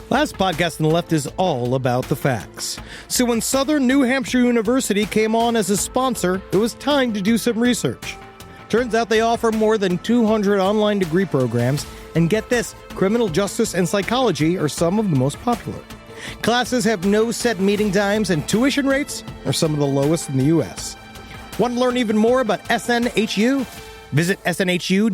Last podcast on the left is all about the facts. So when Southern New Hampshire University came on as a sponsor, it was time to do some research. Turns out they offer more than 200 online degree programs, and get this, criminal justice and psychology are some of the most popular. Classes have no set meeting times, and tuition rates are some of the lowest in the U.S. Want to learn even more about SNHU? Visit snhu.edu/last.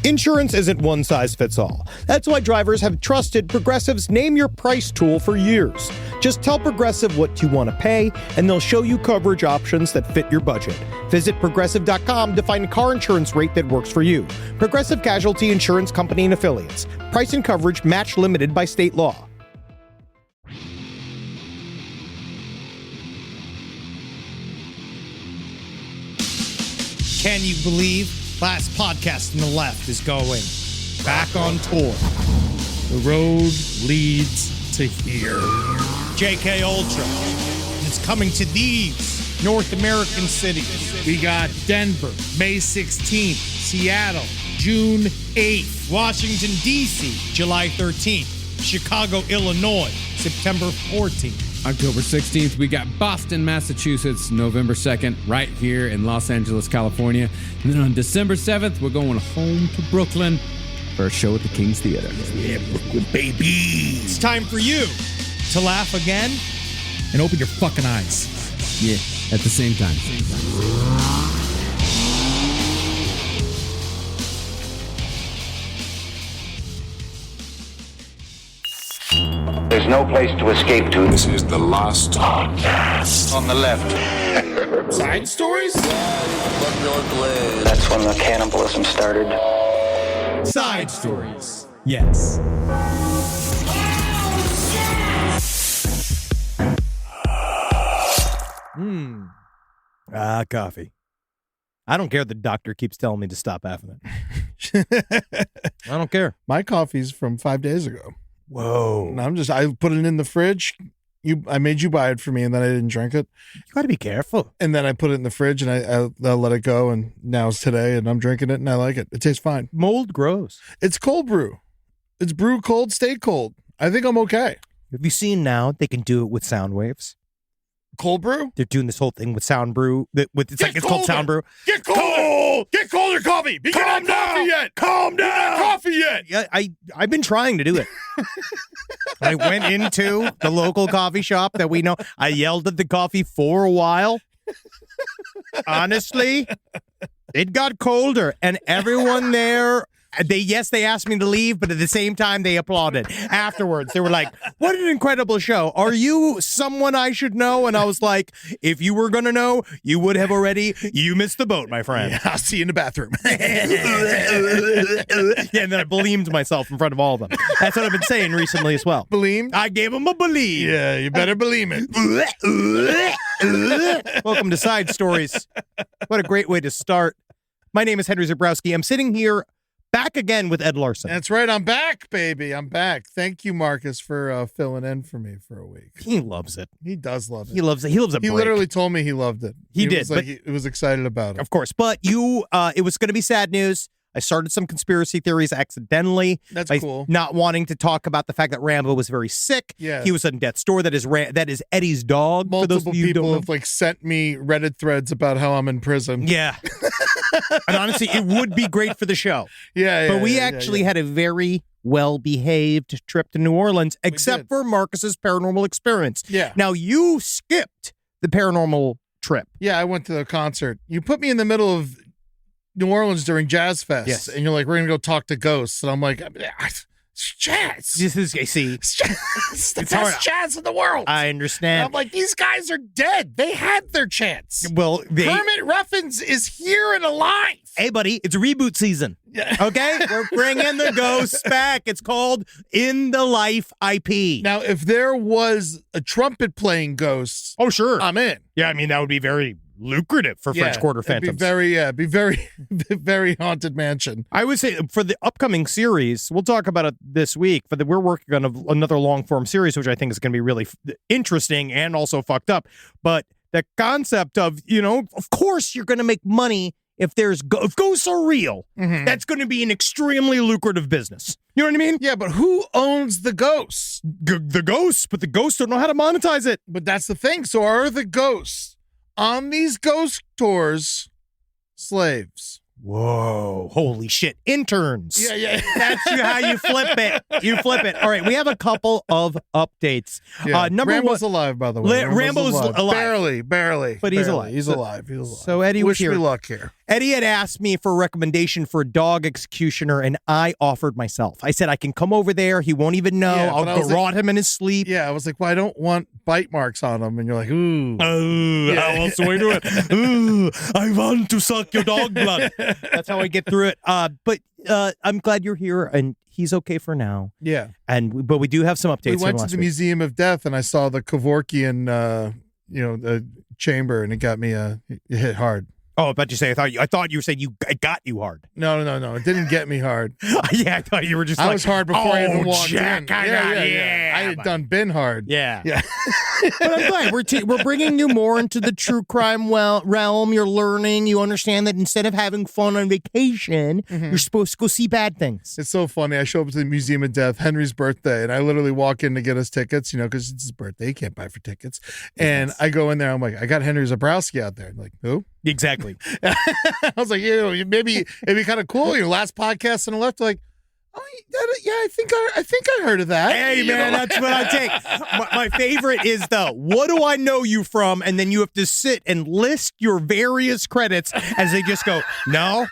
Insurance isn't one size fits all. That's why drivers have trusted Progressive's Name Your Price tool for years. Just tell Progressive what you want to pay, and they'll show you coverage options that fit your budget. Visit Progressive.com to find a car insurance rate that works for you. Progressive Casualty Insurance Company and Affiliates. Price and coverage match limited by state law. Can you believe? Last podcast on the left is going back on tour. The road leads to here. JK Ultra is coming to these North American cities. We got Denver, May 16th, Seattle, June 8th, Washington, D.C., July 13th, Chicago, Illinois, September 14th. October 16th, we got Boston, Massachusetts, November 2nd, right here in Los Angeles, California. And then on December 7th, we're going home to Brooklyn for a show at the King's Theater. Yeah, Brooklyn, baby. It's time for you to laugh again and open your fucking eyes. Yeah, at the same time. There's no place to escape to. This is the last podcast On the left. Side stories? That's when the cannibalism started. Side stories. Yes. Coffee. I don't care the doctor keeps telling me to stop having it. I don't care. My coffee's from 5 days ago. Whoa. And I put it in the fridge. I made you buy it for me, and then I didn't drink it. You got to be careful. And then I put it in the fridge, and I let it go, and now it's today, and I'm drinking it, and I like it. It tastes fine. Mold grows. It's cold brew. It's brew cold, stay cold. I think I'm okay. Have you seen now they can do it with sound waves? Cold brew? They're doing this whole thing with sound brew. It's called sound brew. Get colder! Get colder coffee! Calm down! Coffee yet! Calm down! Not coffee yet! Yeah, I've been trying to do it. I went into the local coffee shop that we know. I yelled at the coffee for a while. Honestly, it got colder, and everyone there. They asked me to leave, but at the same time, they applauded afterwards. They were like, what an incredible show. Are you someone I should know? And I was like, if you were going to know, you would have already. You missed the boat, my friend. Yeah, I'll see you in the bathroom. Yeah, and then I bleamed myself in front of all of them. That's what I've been saying recently as well. Bleem? I gave him a believe. Yeah, you better believe it. Welcome to Side Stories. What a great way to start. My name is Henry Zabrowski. I'm sitting here back again with Ed Larson. That's right. I'm back, baby. I'm back. Thank you, Marcus, for filling in for me for a week. He loves it. He does love it. He loves it. He loves a break. He literally told me he loved it. He did, Was like, he was excited about it. Of course. But it was going to be sad news. I started some conspiracy theories accidentally. That's by cool. Not wanting to talk about the fact that Rambo was very sick. Yeah. He was on death's door. That is Eddie's dog. Multiple people have sent me Reddit threads about how I'm in prison. Yeah. And honestly, it would be great for the show. Yeah. But we actually had a very well-behaved trip to New Orleans, except for Marcus's paranormal experience. Yeah. Now, you skipped the paranormal trip. Yeah, I went to the concert. You put me in the middle of New Orleans during Jazz Fest. Yes. And you're like, we're going to go talk to ghosts. And I'm like, it's jazz. This is, see, It's the It's best hard. jazz in the world. I And understand. I'm like, these guys are dead. They had their chance. Well, Kermit Ruffins is here and alive. Hey, buddy, it's reboot season. Yeah. Okay? We're bringing the ghosts back. It's called In the Life IP. Now, if there was a trumpet playing ghosts, Oh, sure. I'm in. Yeah, I mean, that would be very lucrative for French Quarter it'd Phantoms. Be very, very haunted mansion. I would say for the upcoming series, we'll talk about it this week, but we're working on another long-form series, which I think is going to be really interesting and also fucked up. But the concept of, of course you're going to make money if ghosts are real, that's going to be an extremely lucrative business. You know what I mean? Yeah, but who owns the ghosts? The ghosts, but the ghosts don't know how to monetize it. But that's the thing. So are the ghosts on these ghost tours slaves? Whoa, holy shit. Interns. Yeah. That's how you flip it. You flip it. All right, we have a couple of updates. Yeah. Number Rambo's one, alive, by the way. Rambo's alive. Barely. But he's Barely. alive. He's alive. He's alive. So Eddie was Wish here. me luck here. Eddie had asked me for a recommendation for a dog executioner, and I offered myself. I said, I can come over there. He won't even know. Yeah, I'll but I was garrote him in his sleep. Yeah, I was like, well, I don't want bite marks on him. And you're like, ooh. How else do I do it? Ooh, I want to suck your dog blood. That's how I get through it. But I'm glad you're here, and he's okay for now. Yeah. But we do have some updates. We went from to last the week. Museum of Death, and I saw the Kevorkian, chamber, and it got me it hit hard. Oh, but you say I thought you were saying it got you hard. No. It didn't get me hard. Yeah, I thought you were just. I like, was hard before I even walked Jack, in. yeah. I had been hard. Yeah. Yeah. But I'm glad we're bringing you more into the true crime realm. You're learning. You understand that instead of having fun on vacation, you're supposed to go see bad things. It's so funny. I show up to the Museum of Death, Henry's birthday, and I literally walk in to get us tickets, because it's his birthday. He can't buy for tickets. And I go in there. I'm like, I got Henry Zabrowski out there. I'm like, who? Exactly. I was like, maybe it'd be kind of cool. Your last podcast on the left, like, oh, yeah, I think I heard of that. Hey, man, that's what I take. My favorite is what do I know you from? And then you have to sit and list your various credits as they just go, no,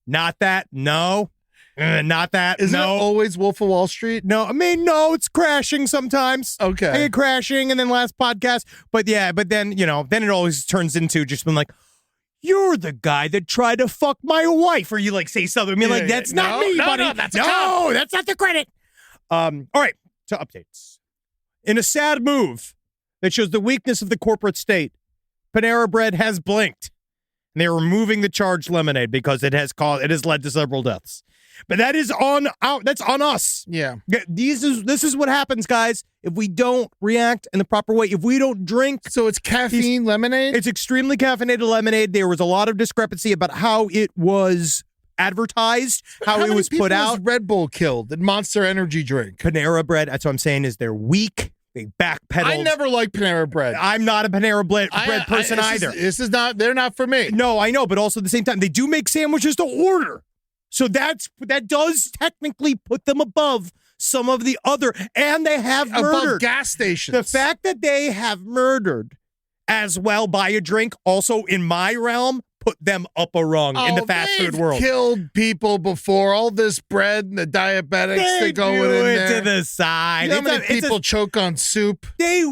not that, no, not that, Isn't no. it always Wolf of Wall Street? No, I mean, no, it's crashing sometimes. Okay. I get crashing and then last podcast. But then, then it always turns into just been like, you're the guy that tried to fuck my wife. Or you say something. I mean, that's not me, buddy. No, that's not the credit. All right, to updates. In a sad move that shows the weakness of the corporate state, Panera Bread has blinked. And they're removing the charged lemonade because it has led to several deaths. But that's on us. Yeah. This is what happens, guys, if we don't react in the proper way. If we don't drink. So it's caffeine lemonade? It's extremely caffeinated lemonade. There was a lot of discrepancy about how it was advertised, how it was put out. Red Bull killed and Monster Energy drink. Panera Bread, that's what I'm saying, is they're weak. They backpedaled. I never liked Panera Bread. I'm not a Panera bread person either. They're not for me. No, I know, but also at the same time, they do make sandwiches to order. So that does technically put them above some of the other, and they have murdered. Above gas stations. The fact that they have murdered as well by a drink, also in my realm, put them up a rung in the fast food world. Killed people before. All this bread and the diabetics that go in there. To the side. You know how many people choke on soup? They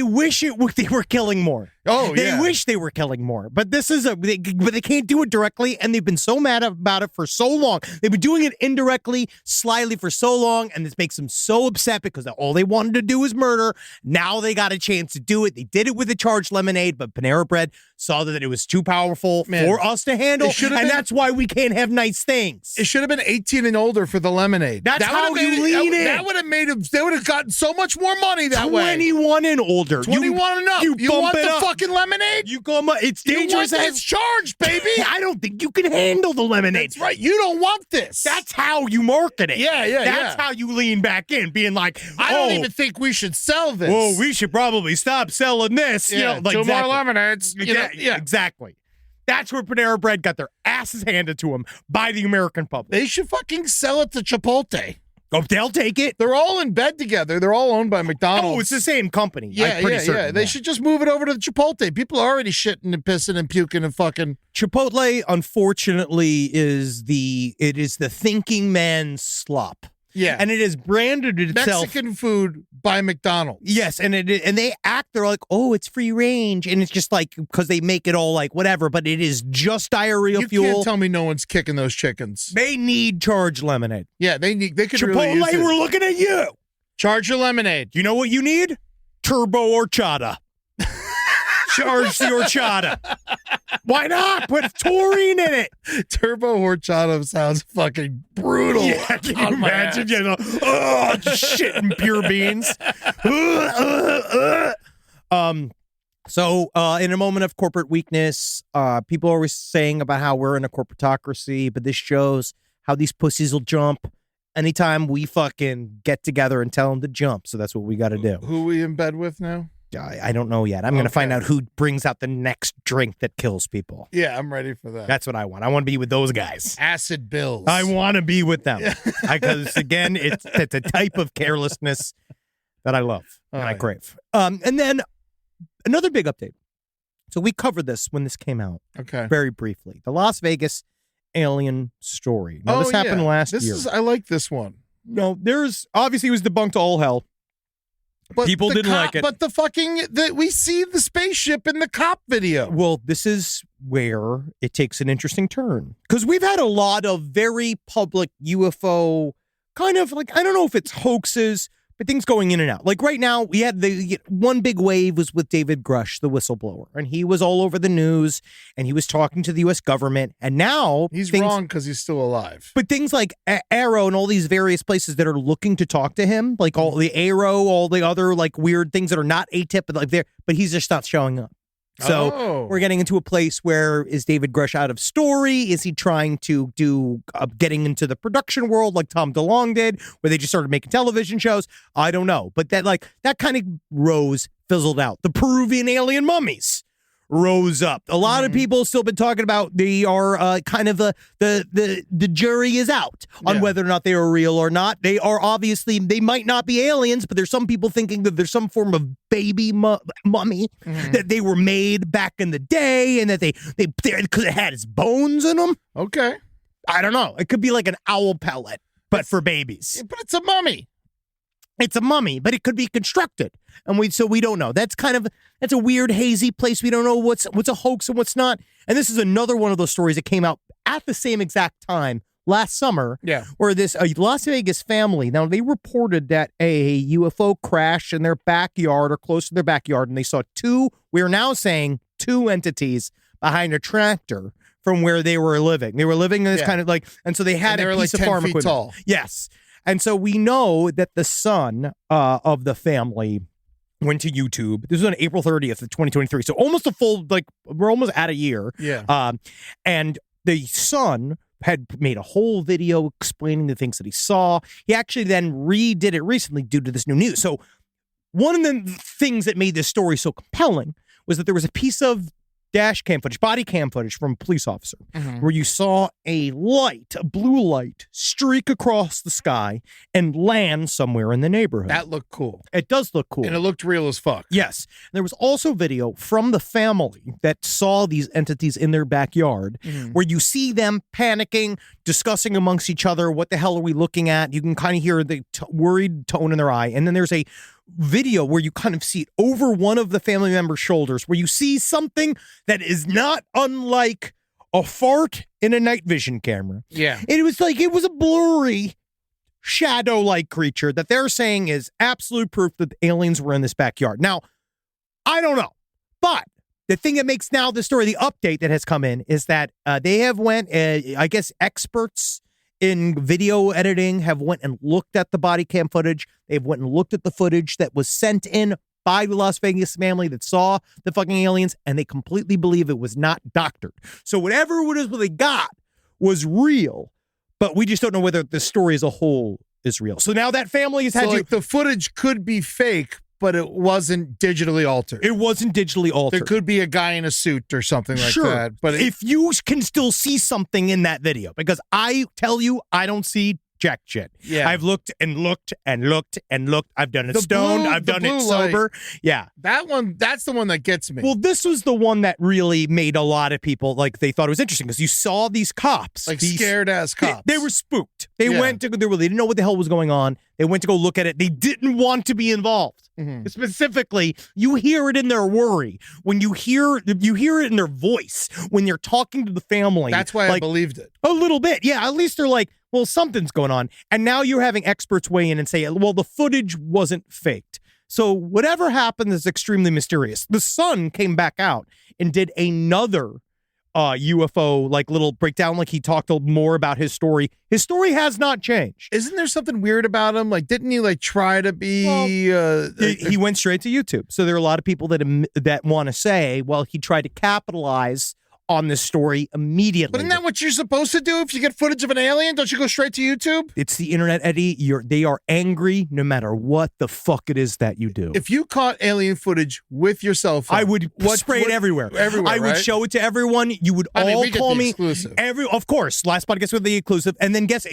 wish they were killing more. Oh, They wish they were killing more. But but they can't do it directly, and they've been so mad about it for so long. They've been doing it indirectly, slyly for so long, and this makes them so upset because all they wanted to do was murder. Now they got a chance to do it. They did it with the charged lemonade, but Panera Bread saw that it was too powerful for us to handle, and that's why we can't have nice things. It should have been 18 and older for the lemonade. That's how you lean in. That would have made them. They would have gotten so much more money that 21 and older. 21 and up. You want the fucking lemonade? It's dangerous. It's charged, baby. I don't think you can handle the lemonade. That's right. You don't want this. That's how you market it. Yeah. That's how you lean back in, being like, I don't even think we should sell this. Well, we should probably stop selling this. Yeah, two more lemonades. Exactly. That's where Panera Bread got their asses handed to them by the American public. They should fucking sell it to Chipotle. Oh, they'll take it. They're all in bed together. They're all owned by McDonald's. Oh, it's the same company. Yeah, I'm pretty certain. They should just move it over to the Chipotle. People are already shitting and pissing and puking and fucking. Chipotle, unfortunately, is the thinking man's slop. Yeah. And it has branded itself Mexican food by McDonald's. Yes, and they act, they're like, oh, it's free range, and it's just like, because they make it all like whatever, but it is just diarrhea fuel. You can't tell me no one's kicking those chickens. They need charged lemonade. Yeah, they could Chipotle, really use it. we're looking at you. Charge your lemonade. You know what you need? Turbo horchata. Charge the horchata. Why not? Put taurine in it. Turbo horchata sounds fucking brutal. Yeah, can you imagine? Shitting pure beans. So, in a moment of corporate weakness, people are always saying about how we're in a corporatocracy, but this shows how these pussies will jump anytime we fucking get together and tell them to jump. So that's what we got to do. Who are we in bed with now? I don't know yet. I'm going to find out who brings out the next drink that kills people. Yeah, I'm ready for that. That's what I want. I want to be with those guys. Acid bills. I want to be with them. Because, again, it's a type of carelessness that I love and I crave. And then another big update. So we covered this when this came out. Okay. Very briefly. The Las Vegas alien story. Now, this happened last year. I like this one. No, there's obviously it was debunked to all hell. But people didn't like it. But we see the spaceship in the cop video. Well, this is where it takes an interesting turn. Because we've had a lot of very public UFO kind of like, I don't know if it's hoaxes, but things going in and out. Like right now, we had the one big wave was with David Grush, the whistleblower. And he was all over the news and he was talking to the U.S. government. And now he's wrong because he's still alive. But things like Arrow and all these various places that are looking to talk to him, like all the Arrow, all the other like weird things that are not atypical, like there, but he's just not showing up. So we're getting into a place where is David Grush out of story? Is he trying to do getting into the production world like Tom DeLonge did, where they just started making television shows? I don't know. But that kind of fizzled out. The Peruvian alien mummies rose up. A lot of people still been talking about they are kind of the jury is out on whether or not they are real or not. They are obviously, they might not be aliens, but there's some people thinking that there's some form of baby mummy that they were made back in the day and that they because it had its bones in them. Okay. I don't know. It could be like an owl pellet, but for babies. But it's a mummy. It's a mummy, but it could be constructed. And we don't know. That's a weird, hazy place. We don't know what's a hoax and what's not. And this is another one of those stories that came out at the same exact time last summer. Yeah. Where this Las Vegas family, now they reported that a UFO crashed in their backyard or close to their backyard. And they saw we are now saying two entities behind a tractor from where they were living. They were living in this kind of like, and so they had a piece of farm equipment. Tall. Yes. And so we know that the son of the family went to YouTube. This was on April 30th of 2023. So almost a full, we're almost at a year. Yeah. And the son had made a whole video explaining the things that he saw. He actually then redid it recently due to this new news. So one of the things that made this story so compelling was that there was a piece of body cam footage from a police officer where you saw a blue light streak across the sky and land somewhere in the neighborhood. That looked cool. It does look cool. And it looked real as fuck. Yes. There was also video from the family that saw these entities in their backyard where you see them panicking, discussing amongst each other, what the hell are we looking at? You can kind of hear the worried tone in their eye. And then there's a video where you kind of see it over one of the family members' shoulders where you see something that is not unlike a fart in a night vision camera. Yeah. It was a blurry shadow-like creature that they're saying is absolute proof that the aliens were in this backyard. Now, I don't know, but the thing that makes now the story, the update that has come in is that they have I guess experts in video editing have went and looked at the body cam footage. They've went and looked at the footage that was sent in by the Las Vegas family that saw the fucking aliens, and they completely believe it was not doctored. So whatever it is what they got was real, but we just don't know whether the story as a whole is real. So now that family has had the footage could be fake, but it wasn't digitally altered. It wasn't digitally altered. There could be a guy in a suit or something like that. But if you can still see something in that video, because I tell you, I don't see jack shit. Yeah. I've looked and looked and looked and looked. I've done it stoned. I've done it sober. Yeah. That's the one that gets me. Well, this was the one that really made a lot of people, they thought it was interesting because you saw these cops. These scared-ass cops. They were spooked. They didn't know what the hell was going on. They went to go look at it. They didn't want to be involved. Specifically, you hear it in their worry. When you hear it in their voice when you're talking to the family. That's why I believed it. A little bit. Yeah, at least they're like, well, something's going on. And now you're having experts weigh in and say, well, the footage wasn't faked. So whatever happened is extremely mysterious. The son came back out and did another UFO like little breakdown. Like he talked more about his story. His story has not changed. Isn't there something weird about him? Like, didn't he like try to be? He went straight to YouTube. So there are a lot of people that want to say, well, he tried to capitalize on this story immediately. But isn't that what you're supposed to do if you get footage of an alien? Don't you go straight to YouTube? It's the internet, Eddie. They are angry no matter what the fuck it is that you do. If you caught alien footage with your cell phone, I would spray it everywhere. Everywhere, I would show it to everyone. You would all call me exclusive. Of course, last podcast with the exclusive, and then guess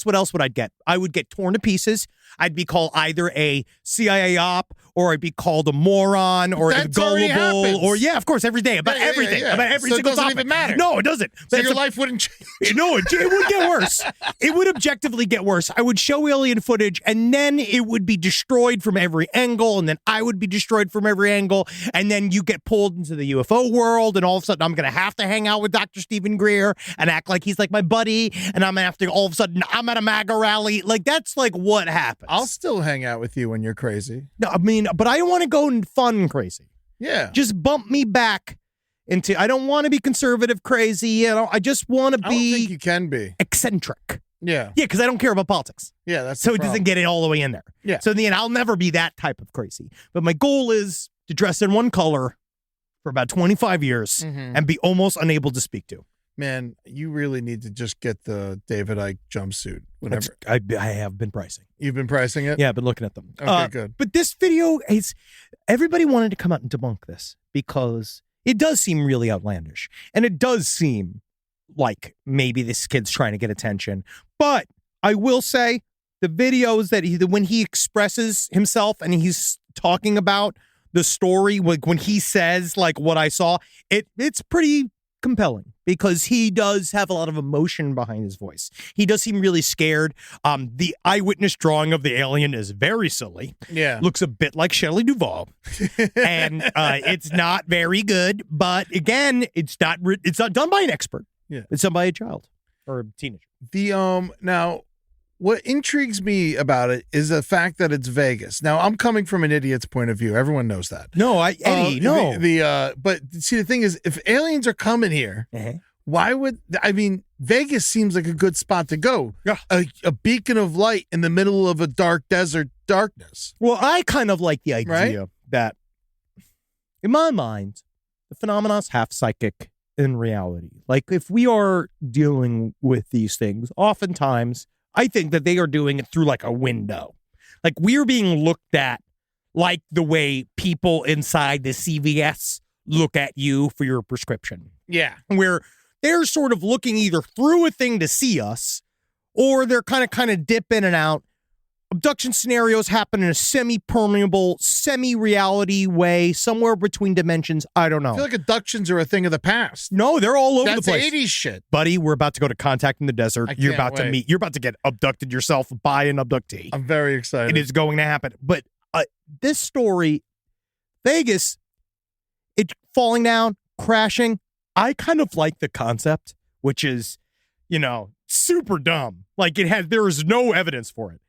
what else would I get? I would get torn to pieces. I'd be called either a CIA op, or I'd be called a moron, or gullible, or of course, every day about everything, about every single topic. It doesn't even matter. No, it doesn't. So your life wouldn't change. No, it would get worse. It would objectively get worse. I would show alien footage, and then it would be destroyed from every angle, and then I would be destroyed from every angle, and then you get pulled into the UFO world, and all of a sudden I'm going to have to hang out with Dr. Stephen Greer and act like he's like my buddy, and I'm going to have to all of a sudden I'm at a MAGA rally. Like, that's like what happens. I'll still hang out with you when you're crazy. No, I mean, but I don't want to go fun crazy. Yeah. Just bump me back into, I don't want to be conservative crazy. You know, I just want to be. I don't think you can be eccentric. Yeah. Yeah, because I don't care about politics. Yeah, that's so the it doesn't get it all the way in there. Yeah. So in the end, I'll never be that type of crazy. But my goal is to dress in one color for about 25 years and be almost unable to speak to. Man, you really need to just get the David Icke jumpsuit. Whenever I have been pricing. You've been pricing it? Yeah, I've been looking at them. Okay, good. But this video is, everybody wanted to come out and debunk this because it does seem really outlandish. And it does seem like maybe this kid's trying to get attention. But I will say the videos that when he expresses himself and he's talking about the story, like when he says like what I saw, it's pretty compelling because he does have a lot of emotion behind his voice. He does seem really scared. The eyewitness drawing of the alien is very silly. Yeah. Looks a bit like Shelley Duvall. And it's not very good, but again, it's not done by an expert. Yeah. It's done by a child or a teenager. Now what intrigues me about it is the fact that it's Vegas. Now, I'm coming from an idiot's point of view. Everyone knows that. No, Eddie, no. But see, the thing is, if aliens are coming here, why would, Vegas seems like a good spot to go. Yeah. A beacon of light in the middle of a dark desert darkness. Well, I kind of like the idea that, in my mind, the phenomenon's half psychic in reality. Like, if we are dealing with these things, oftentimes, I think that they are doing it through like a window. Like we're being looked at like the way people inside the CVS look at you for your prescription. Yeah. Where they're sort of looking either through a thing to see us or they're kind of dip in and out. Abduction scenarios happen in a semi-permeable, semi-reality way, somewhere between dimensions. I don't know. I feel like abductions are a thing of the past. No, they're all over the place. That's 80s shit. Buddy, we're about to go to Contact in the Desert. You're about to get abducted yourself by an abductee. I'm very excited. It is going to happen. But this story, Vegas, it falling down, crashing, I kind of like the concept, which is, super dumb. Like there is no evidence for it.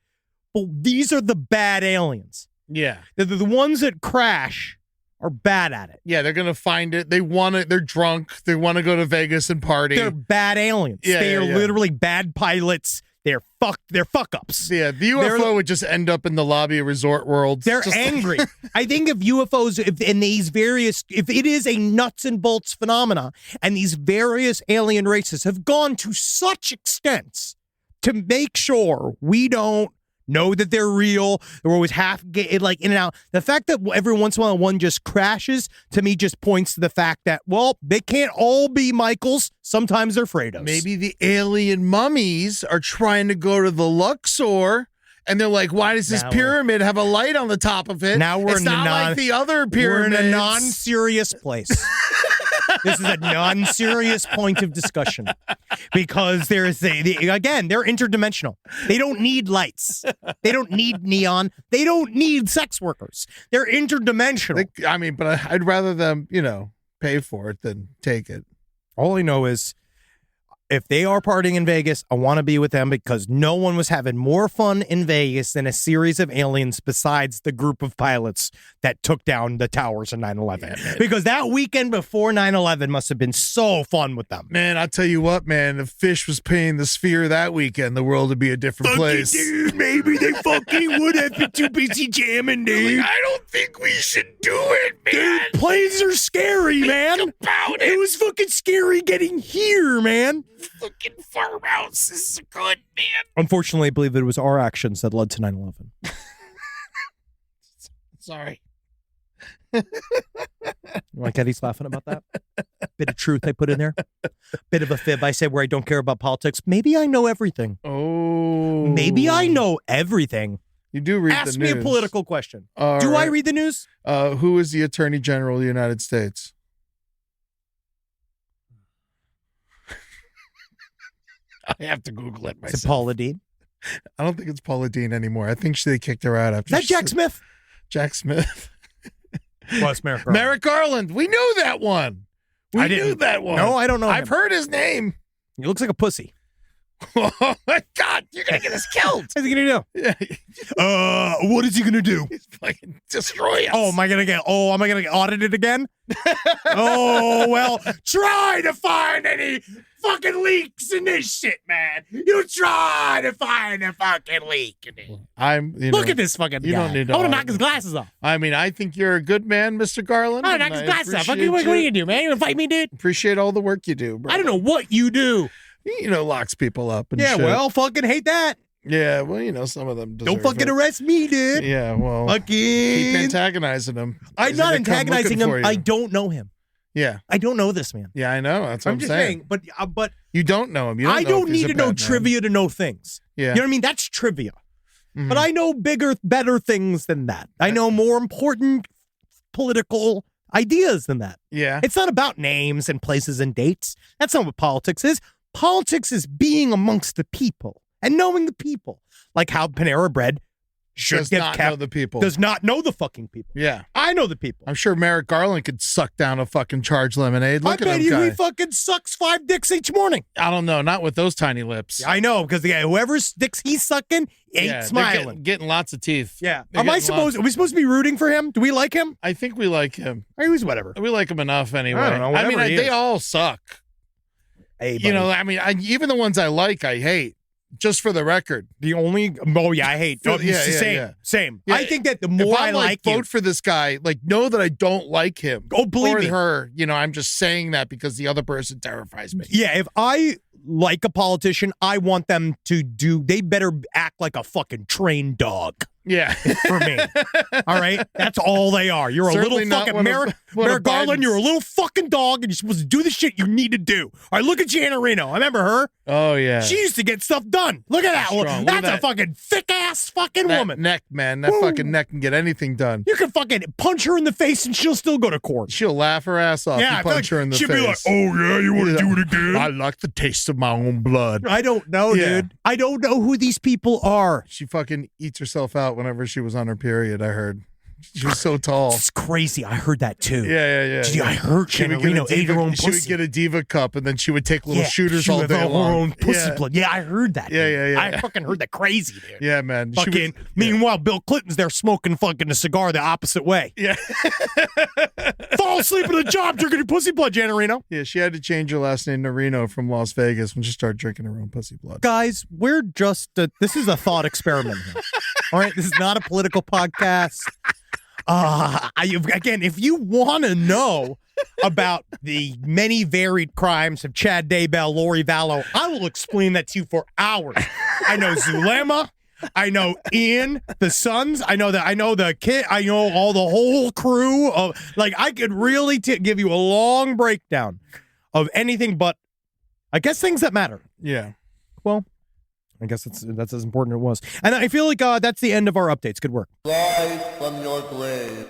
But these are the bad aliens. Yeah. The ones that crash are bad at it. Yeah, they're going to find it. They want it. They're drunk. They want to go to Vegas and party. They're bad aliens. Yeah, they are literally bad pilots. They're fuck ups. Yeah, the UFO would just end up in the lobby of Resort World. They're angry. I think if UFOs, if it is a nuts and bolts phenomena, and these various alien races have gone to such extents to make sure we don't know that they're real. They're always half in and out. The fact that every once in a while one just crashes, to me, just points to the fact that, well, they can't all be Michaels. Sometimes they're Fredos. Maybe the alien mummies are trying to go to the Luxor, and they're like, why does this pyramid have a light on the top of it? Now we're it's not like the other pyramids. We're in a non-serious place. This is a non-serious point of discussion because they're interdimensional. They don't need lights. They don't need neon. They don't need sex workers. They're interdimensional. But I'd rather them, pay for it than take it. All I know is if they are partying in Vegas, I want to be with them because no one was having more fun in Vegas than a series of aliens besides the group of pilots that took down the towers in 9/11. Because that weekend before 9/11 must have been so fun with them. Man, I'll tell you what, man. If Fish was paying the Sphere that weekend, the world would be a different place. Dude, maybe they fucking would have been too busy jamming, dude. I don't think we should do it, man. Dude, planes are scary, man. It was fucking scary getting here, man. Fucking farmhouses are good, man. Unfortunately, I believe it was our actions that led to 9/11. Sorry. Like Eddie's laughing about that. Bit of truth I put in there. Bit of a fib I said where I don't care about politics. Maybe I know everything. Oh. Maybe I know everything. You do read Ask the me news. a political question. All Do I right. read the news? Who is the Attorney General of the United States? I have to Google it myself. Is it Paula Dean? I don't think it's Paula Dean anymore. I think they kicked her out after. Is that Jack Smith? Jack Smith. Well, it's Merrick Garland. Merrick Garland. We knew that one. We I knew didn't. that one. No, I don't know I've him. heard his name. He looks like a pussy. Oh my God! You're gonna get us killed. What's he gonna Yeah, do? What is he gonna do? he's fucking destroy us. Oh, am I gonna get audited again? Oh, well, try to find any fucking leaks in this shit, man. You try to find a fucking leak in it. Look at this fucking you guy. don't need to I want to audit knock his glasses off. I mean, I think you're a good man, Mr. Garland. I want to knock and his glasses off. What appreciate are you gonna do, man? You gonna fight me, dude? Appreciate all the work you do, bro. I don't know what you do. Locks people up and Yeah, shit. well, fucking hate that. Yeah, well, some of them deserve Don't fucking it. arrest me, dude. Yeah, well, keep Fucking. antagonizing him. I'm not antagonizing him. I don't. don't know him. Yeah, I don't know this man. yeah, I know. That's what I'm just saying. But You don't know him. You I know don't if he's need a to know bad man. trivia to know things. Yeah, You know what I mean? That's trivia. Mhm. But I know better things than that. I know more important political ideas than that. yeah. It's not about names and places and dates. That's not what politics is. Politics is being amongst the people and knowing the people. Like how Panera Bread should Does get not kept. know the people. Does not know the fucking people. Yeah, I know the people. I'm sure Merrick Garland could suck down a fucking charged lemonade. Look I at bet him, you guy. he fucking sucks 5 dicks each morning. I don't know, not with those tiny lips. I know, because the guy, whoever's dicks he's sucking ain't Yeah, they're smiling. getting lots of teeth. Yeah. They're Are we getting lots- supposed to be rooting for him? Do we like him? I think we like him. Or he was whatever. We like him enough anyway. I don't know, I mean, whatever he they is. all suck. Hey, You know, I mean, even the ones I like, I hate. Just for the record. I hate. Yeah, Same. Yeah, I think that the If more I'm I like vote him, for this guy, know that I don't like him. Oh, believe or me. her. I'm just saying that because the other person terrifies me. yeah, if I like a politician, I want them to they better act like a fucking trained dog Yeah. for me. All right? That's all they are. You're Certainly a not little fucking one of- Merrick one of Garland, Biden's. you're a little fucking dog, and you're supposed to do the shit you need to do. All right, look at Jana Reno. I remember her. Oh, yeah. She used to get stuff done. Look at that. Strong. Look at That's a that. fucking thick-ass fucking that woman. neck, man. That Woo. fucking neck can get anything done. You can fucking punch her in the face and she'll still go to court. She'll laugh her ass off Yeah, and punch her in the she'll face. be like, oh, yeah, you want to do it again? I like the taste of my own blood. I don't know, Yeah. dude. I don't know who these people are. She fucking eats herself out whenever she was on her period, I heard. She was so tall. It's crazy. I heard that too. Yeah. Gee, I heard She would Jana get a Reno ate her own She would pussy. get a diva cup, and then she would take little shooters she all would day have long. her own pussy yeah. blood. Yeah, I heard that. Yeah, dude. yeah. I fucking heard that crazy, dude. Yeah, man. She Fucking. was- Meanwhile, Bill Clinton's there smoking fucking a cigar the opposite way. Yeah. Fall asleep at a job drinking your pussy blood, Jana Reno. Yeah, she had to change her last name to Reno from Las Vegas when she started drinking her own pussy blood. Guys, we're just this is a thought experiment here. All right, this is not a political podcast. Again, if you want to know about the many varied crimes of Chad Daybell, Lori Vallow, I will explain that to you for hours. I know Zulema. I know Ian, the sons. I know the kid. I know the whole crew. I could really give you a long breakdown of anything but, I guess, things that matter. Yeah. Well, I guess that's as important as it was. And I feel like that's the end of our updates. Good work. Live from your grave.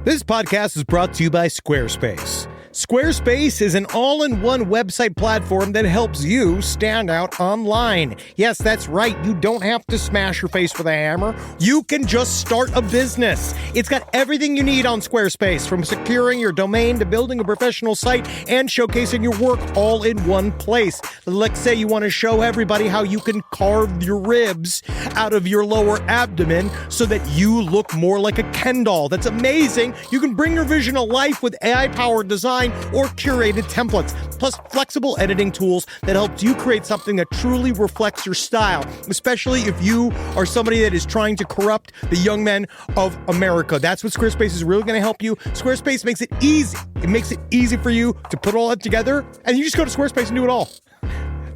This podcast is brought to you by Squarespace. Squarespace is an all-in-one website platform that helps you stand out online. Yes, that's right. You don't have to smash your face with a hammer. You can just start a business. It's got everything you need on Squarespace, from securing your domain to building a professional site and showcasing your work all in one place. Let's say you want to show everybody how you can carve your ribs out of your lower abdomen so that you look more like a Ken doll. That's amazing. You can bring your vision to life with AI-powered design or curated templates, plus flexible editing tools that helps you create something that truly reflects your style, especially if you are somebody that is trying to corrupt the young men of America. That's what Squarespace is really going to help you. Squarespace makes it easy. It makes it easy for you to put all that together, and you just go to Squarespace and do it all.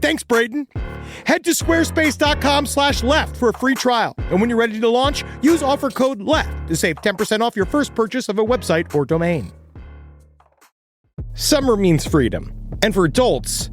Thanks, Braden. Head to squarespace.com/left for a free trial. And when you're ready to launch, use offer code LEFT to save 10% off your first purchase of a website or domain. Summer means freedom. And for adults,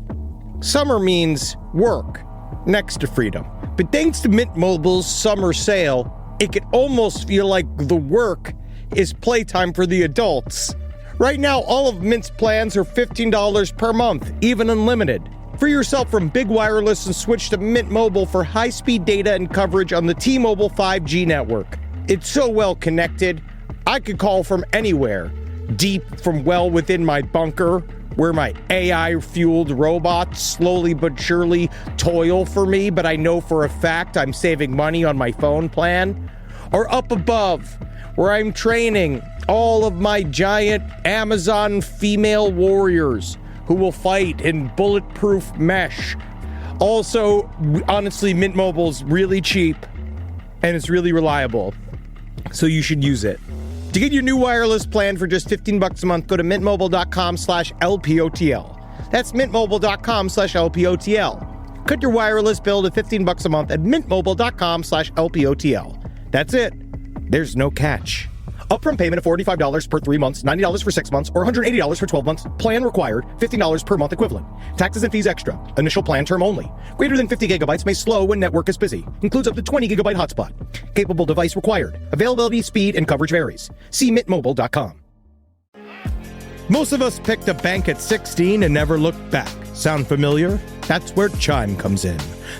summer means work next to freedom. But thanks to Mint Mobile's summer sale, it can almost feel like the work is playtime for the adults. Right now, all of Mint's plans are $15 per month, even unlimited. Free yourself from Big Wireless and switch to Mint Mobile for high-speed data and coverage on the T-Mobile 5G network. It's so well connected, I could call from anywhere, deep from well within my bunker, where my AI-fueled robots slowly but surely toil for me, but I know for a fact I'm saving money on my phone plan. Or up above, where I'm training all of my giant Amazon female warriors who will fight in bulletproof mesh. Also, honestly, Mint Mobile's really cheap and it's really reliable, so you should use it. To get your new wireless plan for just $15 a month, go to mintmobile.com/LPOTL. That's mintmobile.com/LPOTL. Cut your wireless bill to $15 a month at mintmobile.com/LPOTL. That's it. There's no catch. Upfront payment of $45 per 3 months, $90 for 6 months, or $180 for 12 months. Plan required, $15 per month equivalent. Taxes and fees extra. Initial plan term only. Greater than 50 gigabytes may slow when network is busy. Includes up to 20 gigabyte hotspot. Capable device required. Availability, speed, and coverage varies. See mintmobile.com. Most of us picked a bank at 16 and never looked back. Sound familiar? That's where Chime comes in.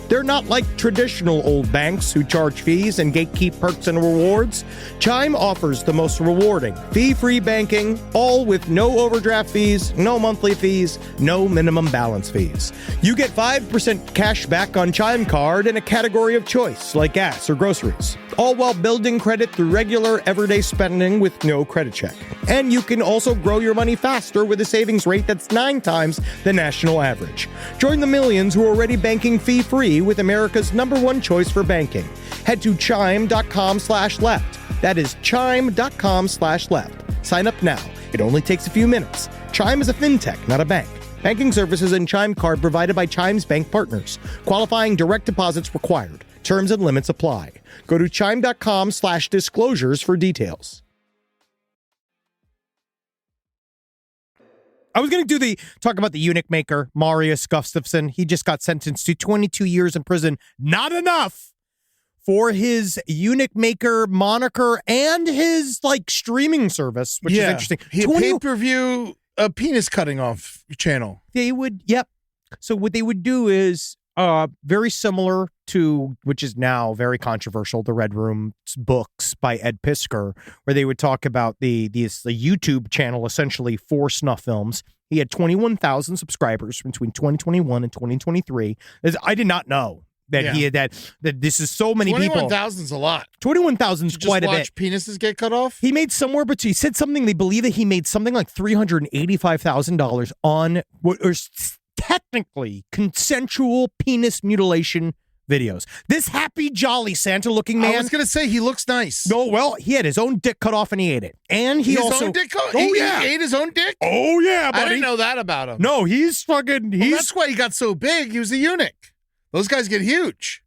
They're not like traditional old banks who charge fees and gatekeep perks and rewards. Chime offers the most rewarding, fee-free banking, all with no overdraft fees, no monthly fees, no minimum balance fees. You get 5% cash back on Chime Card in a category of choice, like gas or groceries, all while building credit through regular, everyday spending with no credit check. And you can also grow your money faster with a savings rate that's 9 times the national average. Join the millions who are already banking fee-free with America's #1 choice for banking. Head to chime.com/left. That is chime.com/left. Sign up now. It only takes a few minutes. Chime is a fintech, not a bank. Banking services and Chime Card provided by Chime's bank partners. Qualifying direct deposits required. Terms and limits apply. Go to chime.com/disclosures for details. I was going to talk about the eunuch maker, Marius Gustafsson. He just got sentenced to 22 years in prison. Not enough for his eunuch maker moniker and his streaming service, which is interesting. Pay-per-view penis cutting off channel. They would, yep. So what they would do is very similar to, which is now very controversial, the Red Room books by Ed Piskor, where they would talk about the YouTube channel essentially for snuff films. He had 21,000 subscribers between 2021 and 2023. I did not know that he had that this is so many people. 21,000 is a lot. 21,000 is quite a bit. Penises get cut off? He made somewhere, but he said something, they believe that he made something like $385,000 on what is technically consensual penis mutilation videos. This happy, jolly Santa-looking man. I was going to say, he looks nice. No, well, he had his own dick cut off and he ate it. And he also... His own dick cut? Oh, he ate his own dick? Oh, yeah, buddy. I didn't know that about him. No, he's fucking... Well, that's why he got so big. He was a eunuch. Those guys get huge.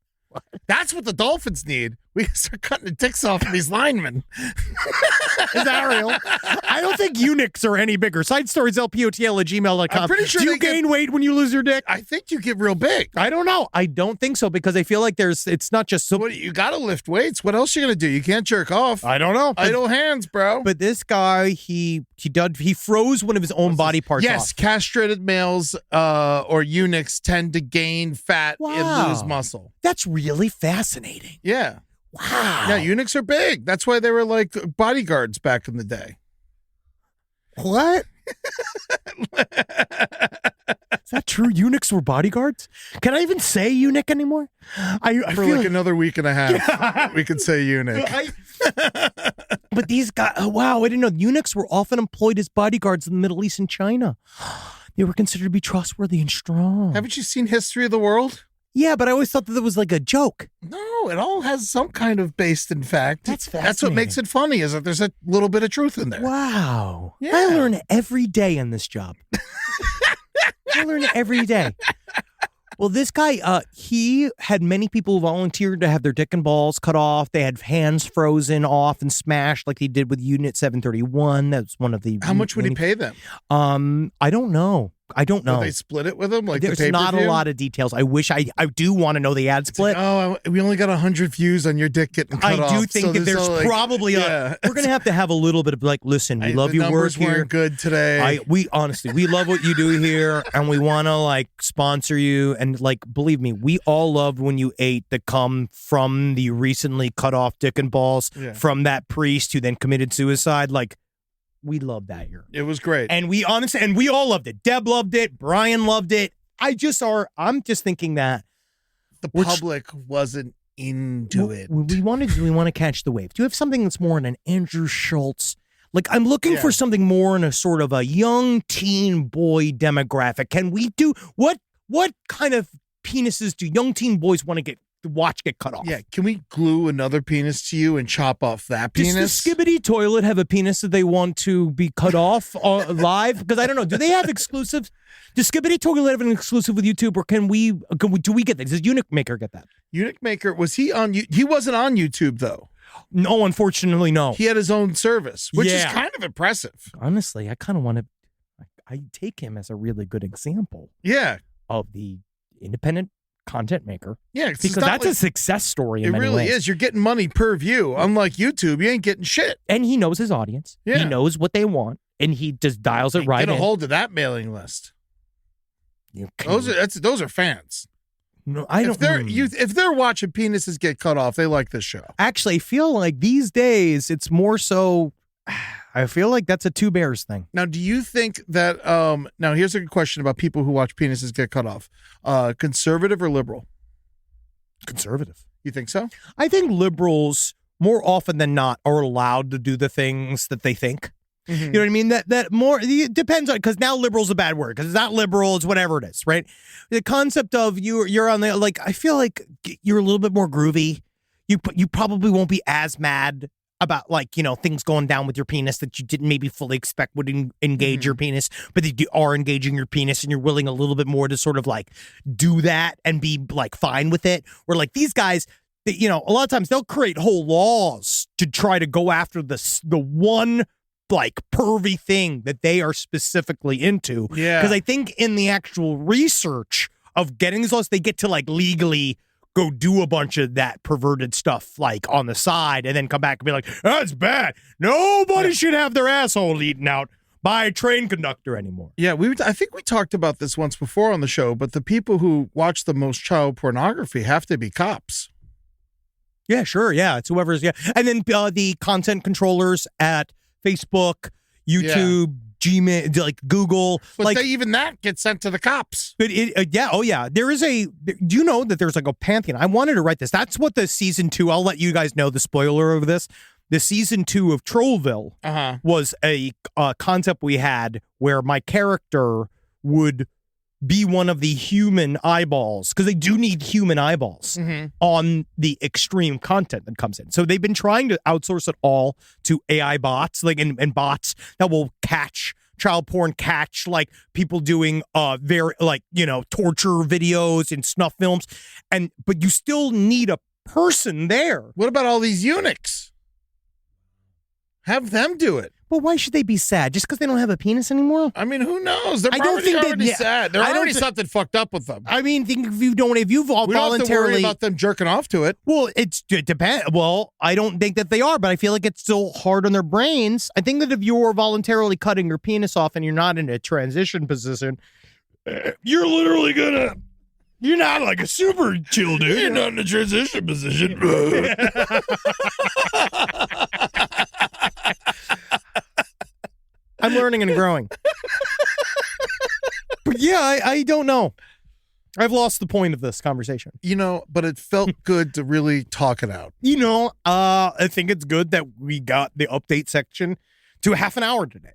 That's what the dolphins need. We can start cutting the dicks off of these linemen. Is that real? I don't think eunuchs are any bigger. Side stories, lpotl@gmail.com. I'm pretty sure Do you they get- gain weight when you lose your dick? I think you get real big. I don't know. I don't think so because I feel like it's not just so. What, you got to lift weights. What else you going to do? You can't jerk off. I don't know. Idle hands, bro. But this guy, he froze one of his own body parts Yes, off. castrated males or eunuchs tend to gain fat and lose muscle. That's really fascinating. Yeah. Wow. Yeah, eunuchs are big. That's why they were like bodyguards back in the day. What? Is that true? Eunuchs were bodyguards? Can I even say eunuch anymore? I For feel like another week and a half, we could say eunuch. But these guys, wow, I didn't know. Eunuchs were often employed as bodyguards in the Middle East and China. They were considered to be trustworthy and strong. Haven't you seen History of the World? Yeah, but I always thought that it was like a joke. No, it all has some kind of based in fact. That's That's what makes it funny, is that there's a little bit of truth in there. Wow. Yeah. I learn every day in this job. I learn every day. Well, this guy, he had many people volunteered to have their dick and balls cut off. They had hands frozen off and smashed like he did with Unit 731. That's one of the... How much would he pay them? I don't know. Did they split it with him? Like There's the not a pay-per-view? lot of details. I wish I do want to know the ad split. Like, we only got 100 views on your dick getting cut off. I do think that there's no, like, probably we're going to have a little bit of like, listen, we love the your work numbers here. weren't good today. We honestly, we love what you do here and we want to like sponsor you. And like, believe me, we all loved when you ate the cum from the recently cut off dick and balls from that priest who then committed suicide. Like, we loved that here. It was great. And we all loved it. Deb loved it. Brian loved it. I'm just thinking that the public wasn't into it. We want to catch the wave. Do you have something that's more in an Andrew Schultz? Like, I'm looking for something more in a sort of a young teen boy demographic. Can we do what kind of penises do young teen boys want to watch get cut off? Yeah, can we glue another penis to you and chop off that penis? Does the Skibbity toilet have a penis that they want to be cut off live? Because I don't know. Do they have exclusives? Does Skibbity toilet have an exclusive with YouTube, or do we get that? Does Eunuch Maker get that? Eunuch Maker, was he on? He wasn't on YouTube though. No, unfortunately, no. He had his own service, which is kind of impressive. Honestly, I kind of want to. I take him as a really good example. Yeah, of the independent content maker. Yeah, because that's a success story in many ways. It really is. You're getting money per view. Unlike YouTube, you ain't getting shit. And he knows his audience. Yeah. He knows what they want, and he just dials it right in. Get a hold of that mailing list. Those are fans. No, I don't. If they're watching penises get cut off, they like this show. Actually, I feel like these days it's more so. I feel like that's a Two Bears thing. Now, do you think that? Now, here's a good question about people who watch penises get cut off: conservative or liberal? Conservative. You think so? I think liberals more often than not are allowed to do the things that they think. Mm-hmm. You know what I mean? That more it depends on, because now liberal's a bad word because it's not liberal, it's whatever it is, right? The concept of you're on the, like, I feel like you're a little bit more groovy. You probably won't be as mad about, like, you know, things going down with your penis that you didn't maybe fully expect would engage your penis, but that you are engaging your penis and you're willing a little bit more to sort of like do that and be like fine with it. Where like these guys, you know, a lot of times they'll create whole laws to try to go after the one like pervy thing that they are specifically into. Yeah. Because I think in the actual research of getting these laws, they get to like legally go do a bunch of that perverted stuff like on the side and then come back and be like, that's bad. Nobody should have their asshole eaten out by a train conductor anymore. Yeah, I think we talked about this once before on the show, but the people who watch the most child pornography have to be cops. Yeah, sure. Yeah, it's whoever's, yeah. And then the content controllers at Facebook, YouTube, Gmail, like Google, but like even that gets sent to the cops. But there is a. Do you know that there's like a pantheon? I wanted to write this. That's what the season 2. I'll let you guys know the spoiler of this. The season 2 of Trollville was a concept we had where my character would be one of the human eyeballs, because they do need human eyeballs on the extreme content that comes in. So they've been trying to outsource it all to AI bots, like and bots that will catch child porn, catch like people doing very, like, you know, torture videos and snuff films, but you still need a person there. What about all these eunuchs? Have them do it. Well, why should they be sad? Just because they don't have a penis anymore? I mean, who knows? They're I don't think they'd- already sad. There's I don't already thi- something fucked up with them. I mean, if you've all We don't have to worry voluntarily. about them jerking off to it. Well, it depends. Well, I don't think that they are, but I feel like it's still hard on their brains. I think that if you're voluntarily cutting your penis off and you're not in a transition position, you're literally gonna. You're not like a super chill dude. You're not in a transition position. I'm learning and growing. But yeah, I don't know. I've lost the point of this conversation. But it felt good to really talk it out. I think it's good that we got the update section to half an hour today.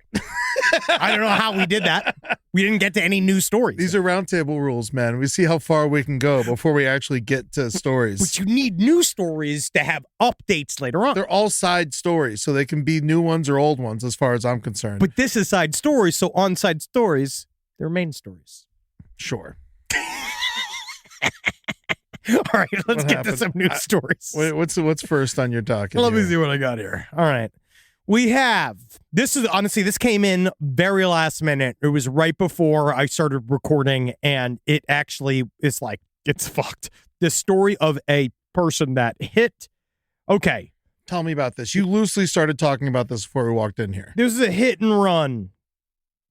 I don't know how we did that. We didn't get to any new stories. These are roundtable rules, man. We see how far we can go before we actually get to stories. But you need new stories to have updates later on. They're all side stories, so they can be new ones or old ones as far as I'm concerned. But this is side stories, so on side stories, they're main stories. Sure. All right, let's What get to happened? some news stories. Wait, what's first on your docket? Let me here? see what I got here. All right. We have, this came in very last minute. It was right before I started recording, and it actually is like, it's fucked. The story of a person that hit, okay. Tell me about this. You loosely started talking about this before we walked in here. This is a hit and run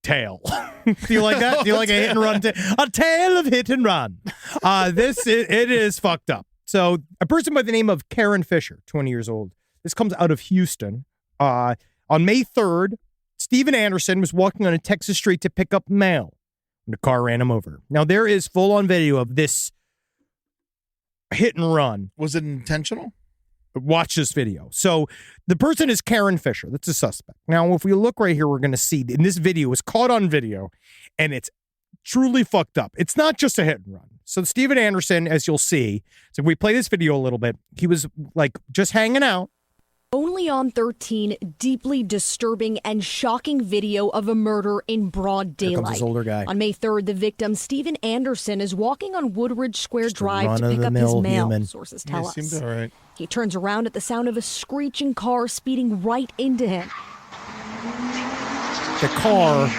tale. Do you like that? Do you like a hit and run? A tale of hit and run. It is fucked up. So a person by the name of Karen Fisher, 20 years old. This comes out of Houston. On May 3rd, Stephen Anderson was walking on a Texas street to pick up mail when the car ran him over. Now, there is full-on video of this hit and run. Was it intentional? Watch this video. So the person is Karen Fisher. That's a suspect. Now, if we look right here, we're going to see in this video, it was caught on video, and it's truly fucked up. It's not just a hit and run. So Stephen Anderson, as you'll see, so if we play this video a little bit, he was like just hanging out. Only on 13, deeply disturbing and shocking video of a murder in broad Here comes daylight. this older guy. On May 3rd, the victim, Stephen Anderson, is walking on Woodridge Square Just a Drive to pick up his run-of-the-mill mail, human. sources tell Yeah, us. seemed all right. He turns around at the sound of a screeching car speeding right into him. The car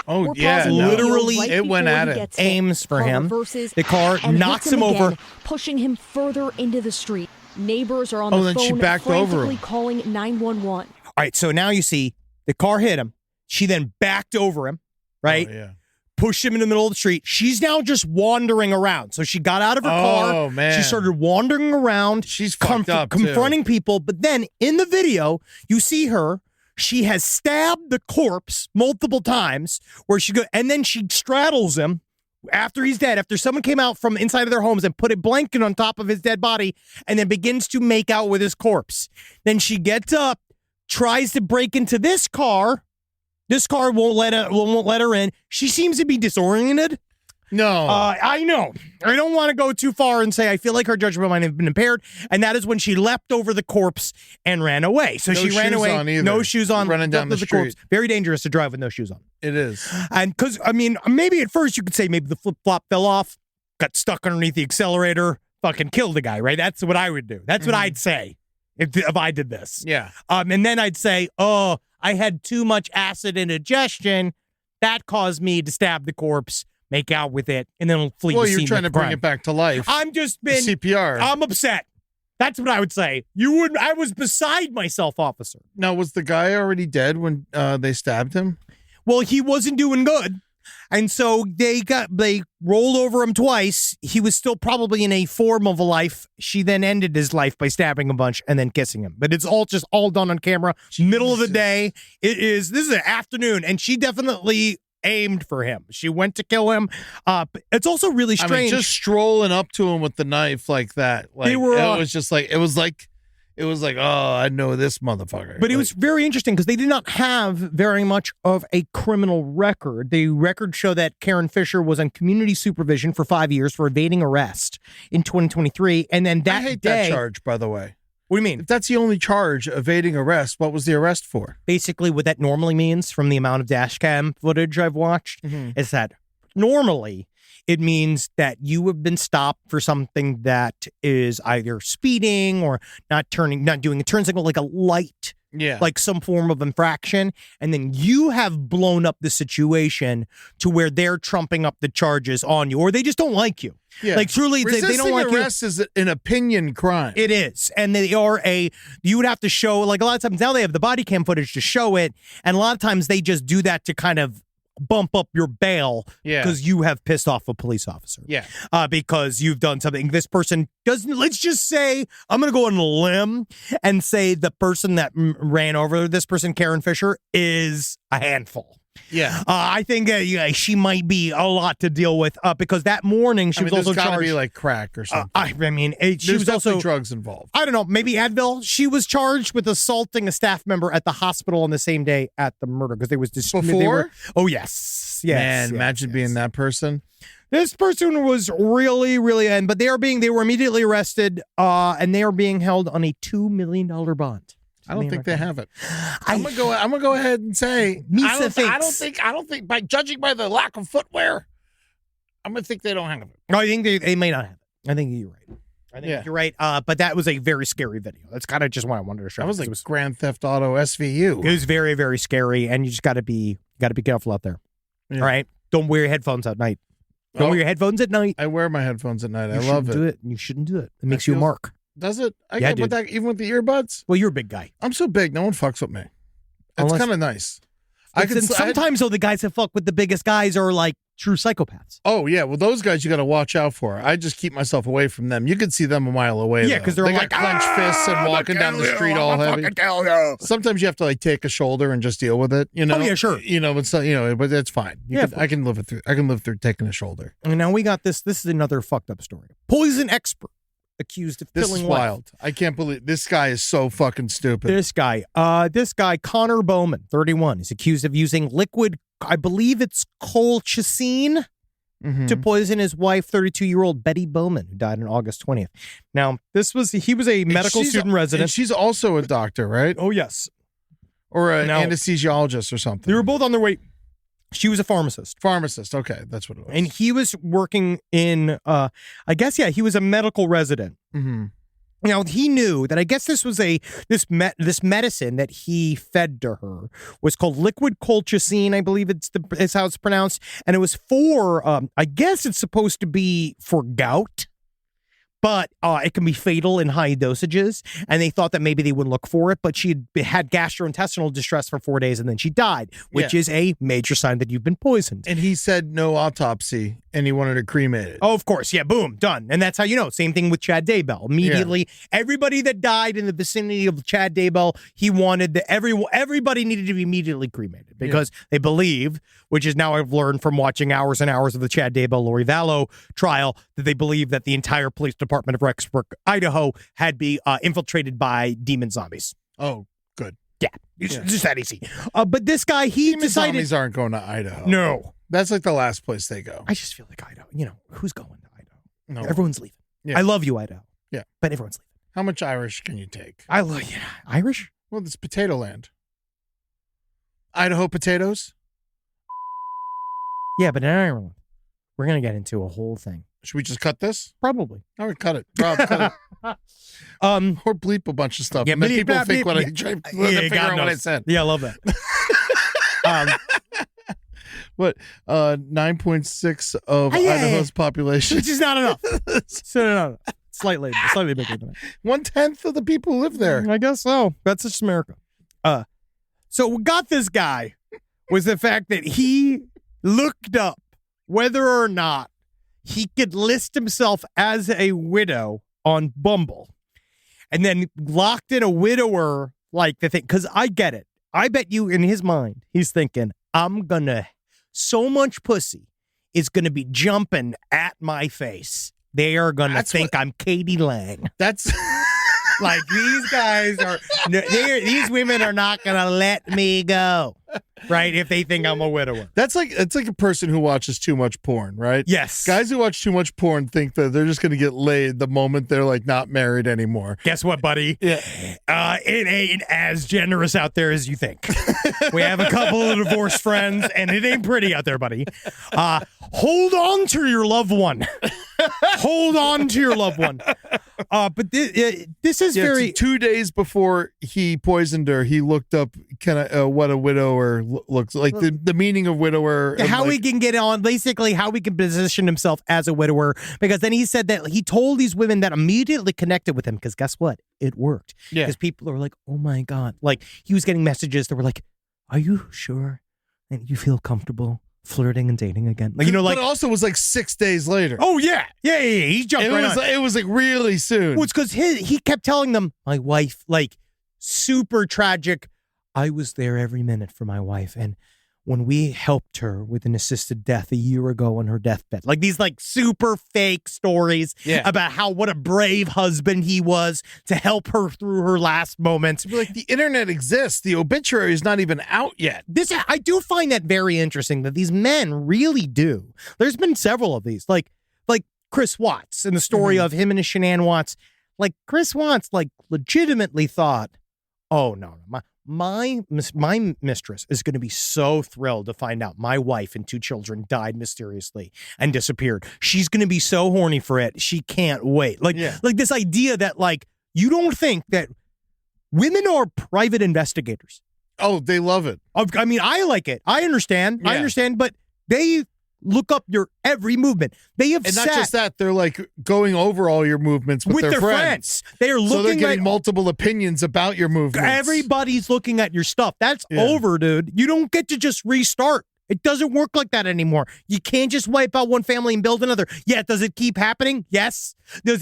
Oh, We're yeah. pausing no. the video Literally, right it went before at he it. gets hit. aims for Car him. reverses The car and knocks hits him over. again, pushing him further into the street. Neighbors are on Oh, the then she phone backed over frantically him. calling 911. All right, so now you see the car hit him. She then backed over him, right? Oh, yeah. Pushed him in the middle of the street. She's now just wandering around. So she got out of her car. Oh, man. She started wandering around. She's fucked up, too. confronting people. But then in the video, you see her. She has stabbed the corpse multiple times and then she straddles him after he's dead, after someone came out from inside of their homes and put a blanket on top of his dead body and then begins to make out with his corpse. Then she gets up, tries to break into this car. This car won't let her in. She seems to be disoriented. No. I know. I don't want to go too far and say I feel like her judgment might have been impaired, and that is when she leapt over the corpse and ran away. So No she ran shoes away, on either. no shoes on, Running down leapt the over corpse. street. Very dangerous to drive with no shoes on. It is. And because maybe at first you could say maybe the flip flop fell off, got stuck underneath the accelerator, fucking killed the guy. Right? That's what I would do. That's what I'd say if I did this. Yeah. And then I'd say, oh, I had too much acid indigestion. That caused me to stab the corpse, make out with it, and then flee Well, the you're scene trying of to the bring crime. it back to life. I'm just been CPR. I'm upset. That's what I would say. You wouldn't. I was beside myself, officer. Now, was the guy already dead when they stabbed him? Well, he wasn't doing good, and so they rolled over him twice. He was still probably in a form of a life. She then ended his life by stabbing a bunch and then kissing him. But it's all done on camera. Middle of the day. This is an afternoon, and she definitely aimed for him. She went to kill him. It's also really strange. I mean, just strolling up to him with the knife like that. Like, They were, it was just like, it was like, oh, I know this motherfucker. But it Like, was very interesting because they did not have very much of a criminal record. The records show that Karen Fisher was on community supervision for 5 years for evading arrest in 2023. And then that I hate day, that charge, by the way. What do you mean? If that's the only charge, evading arrest, what was the arrest for? Basically, what that normally means from the amount of dash cam footage I've watched is that normally It means that you have been stopped for something that is either speeding or not doing a turn signal, like a light, like some form of infraction. And then you have blown up the situation to where they're trumping up the charges on you, or they just don't like you. Yeah. Like truly, they don't like you. arrest is an opinion crime. It is. And they are you would have to show, like a lot of times now they have the body cam footage to show it. And a lot of times they just do that to kind of bump up your bail because you have pissed off a police officer. Yeah. Because you've done something. This person doesn't, let's just say, I'm going to go on a limb and say the person that ran over this person, Karen Fisher, is a handful. Yeah. I think she might be a lot to deal with because that morning she was also there's gotta charged. be like crack or something. I mean, she there's was also drugs involved. I don't know, maybe Advil. She was charged with assaulting a staff member at the hospital on the same day at the murder because they was Before? Oh yes, Man, imagine being that person. This person was really, really, but they were immediately arrested, and they are being held on a $2 million bond. I don't think they have it. I'm gonna go ahead and say I don't think by judging by the lack of footwear, I'm gonna think they don't have it. No, I think they may not have it. I think you're right. I think you're right. But that was a very scary video. That's kind of just what I wanted to show. That was like Grand Theft Auto SVU. It was very, very scary, and you just got to be careful out there. Yeah. All right, don't wear your headphones at night. Don't wear your headphones at night. I wear my headphones at night. I love it. Do it. You shouldn't do it. It makes you a mark. Does it? I Yeah, get with that, even with the earbuds. Well, you're a big guy. I'm so big, no one fucks with me. It's kind of nice. Sometimes though, the guys that fuck with the biggest guys are like true psychopaths. Oh yeah, well those guys you got to watch out for. I just keep myself away from them. You can see them a mile away. Yeah, because they got clenched fists and walking down the street all heavy. Sometimes you have to like take a shoulder and just deal with it. You know? Oh yeah, sure. But that's fine. I can live through. I can live through taking a shoulder. And now we got this. This is another fucked up story. Poison expert accused of killing wife. Wild. I can't believe this guy is so fucking stupid. This guy, Connor Bowman, 31, is accused of using liquid, I believe it's colchicine, to poison his wife, 32-year-old Betty Bowman, who died on August 20th. Now, he was a medical student resident. And she's also a doctor, right? Oh, yes. Or an anesthesiologist or something. They were both on their way. She was a pharmacist. Okay, that's what it was. And he was working in, he was a medical resident. Mm-hmm. Now, he knew that I guess this was this medicine that he fed to her was called liquid colchicine, I believe it's how it's pronounced. And it was for, I guess it's supposed to be for gout. But it can be fatal in high dosages, and they thought that maybe they wouldn't look for it, but she had gastrointestinal distress for 4 days, and then she died, which is a major sign that you've been poisoned. And he said no autopsy, and he wanted her cremated. Oh, of course. Yeah, boom, done. And that's how you know. Same thing with Chad Daybell. Immediately, everybody that died in the vicinity of Chad Daybell, he wanted everybody needed to be immediately cremated because they believe, which is now I've learned from watching hours and hours of the Chad Daybell, Lori Vallow trial, that they believe that the entire police department of Rexburg, Idaho, had been infiltrated by demon zombies. Oh, good. Yeah, it's just that easy. But this guy, demon zombies aren't going to Idaho. No. That's like the last place they go. I just feel like Idaho. Who's going to Idaho? No. Everyone's leaving. Yeah. I love you, Idaho. Yeah. But everyone's leaving. How much Irish can you take? I love you. Irish? Well, it's potato land. Idaho potatoes? Yeah, but in Ireland, we're going to get into a whole thing. Should we just cut this? Probably. All right, cut it. Rob, cut it. Or bleep a bunch of stuff. Yeah, and then people think what I figure out what I said. Yeah, I love that. What? 9.6 of Idaho's population. Which is not enough. So, slightly bigger than that. 1/10 of the people who live there. I guess so. That's just America. So what got this guy was the fact that he looked up whether or not he could list himself as a widow on Bumble and then locked in a widower like the thing. Because I get it. I bet you in his mind, he's thinking, so much pussy is going to be jumping at my face. They are going to think I'm Katie Lang. That's like these guys are, these women are not going to let me go. right? If they think I'm a widower. It's like a person who watches too much porn, right? Yes. Guys who watch too much porn think that they're just going to get laid the moment they're like not married anymore. Guess what, buddy? Yeah. It ain't as generous out there as you think. We have a couple of divorced friends, and it ain't pretty out there, buddy. Hold on to your loved one. Hold on to your loved one. But this is very... 2 days before he poisoned her, he looked up what a widower looks like, the meaning of widower. How he can get on, basically how he can position himself as a widower. Because then he said that he told these women that immediately connected with him, because guess what? It worked. Yeah. Because people are like, oh my God. Like, he was getting messages that were like, are you sure that you feel comfortable flirting and dating again? Like, but it also was like 6 days later. Oh, yeah. Yeah. He jumped right on. It was like really soon. Well, it's because he kept telling them, my wife, like, super tragic. I was there every minute for my wife. And when we helped her with an assisted death a year ago on her deathbed, like these like super fake stories about what a brave husband he was to help her through her last moments. Like, the internet exists. The obituary is not even out yet. I do find that very interesting that these men really do. There's been several of these, like Chris Watts and the story of him and his Shanann Watts. Like, Chris Watts, like, legitimately thought, oh no, my mistress is going to be so thrilled to find out my wife and 2 children died mysteriously and disappeared. She's going to be so horny for it. She can't wait. Like this idea that, like, you don't think that women are private investigators. Oh, they love it. I mean, I like it. I understand. But they look up your every movement. They have and not just that, they're like going over all your movements with their friends. They are looking so they're getting at multiple opinions about your movements. Everybody's looking at your stuff. That's over, dude. You don't get to just restart. It doesn't work like that anymore. You can't just wipe out one family and build another. Yeah, does it keep happening? Yes. Do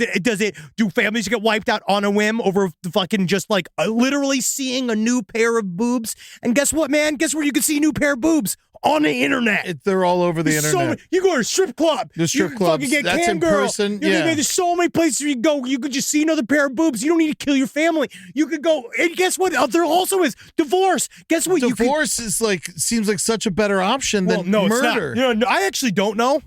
families get wiped out on a whim over fucking just like literally seeing a new pair of boobs? And guess what, man? Guess where you can see a new pair of boobs? On the internet. They're all over the internet. You go to a strip club. The strip clubs. Get that's cam in girl. person. There's so many places you can go. You could just see another pair of boobs. You don't need to kill your family. You could go. And guess what? There also is divorce. Guess what? Divorce seems like such a better option than murder. No, I actually don't know.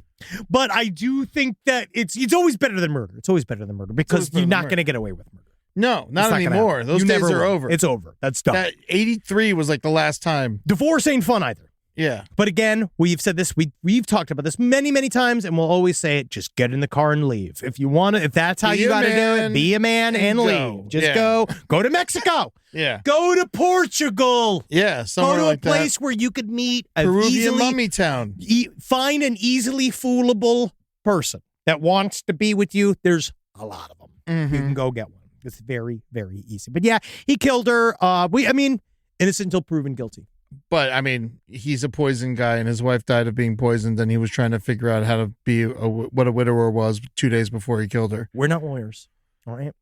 But I do think that it's always better than murder. It's always better than murder because you're not going to get away with murder. No, not anymore. Those days are over. It's over. That's done. 83 was like the last time. Divorce ain't fun either. Yeah. But again, we've said this, we've talked about this many, many times, and we'll always say it, just get in the car and leave. If you want to, if that's how you got to do it, be a man and leave. Just go to Mexico. Yeah. Go to Portugal. Yeah, somewhere like that. Go to a place where you could meet Peruvian mummy town. Find an easily foolable person that wants to be with you. There's a lot of them. Mm-hmm. You can go get one. It's very, very easy. But yeah, he killed her. Innocent until proven guilty. But, I mean, he's a poison guy, and his wife died of being poisoned, and he was trying to figure out how to be what a widower was 2 days before he killed her. We're not lawyers, all right?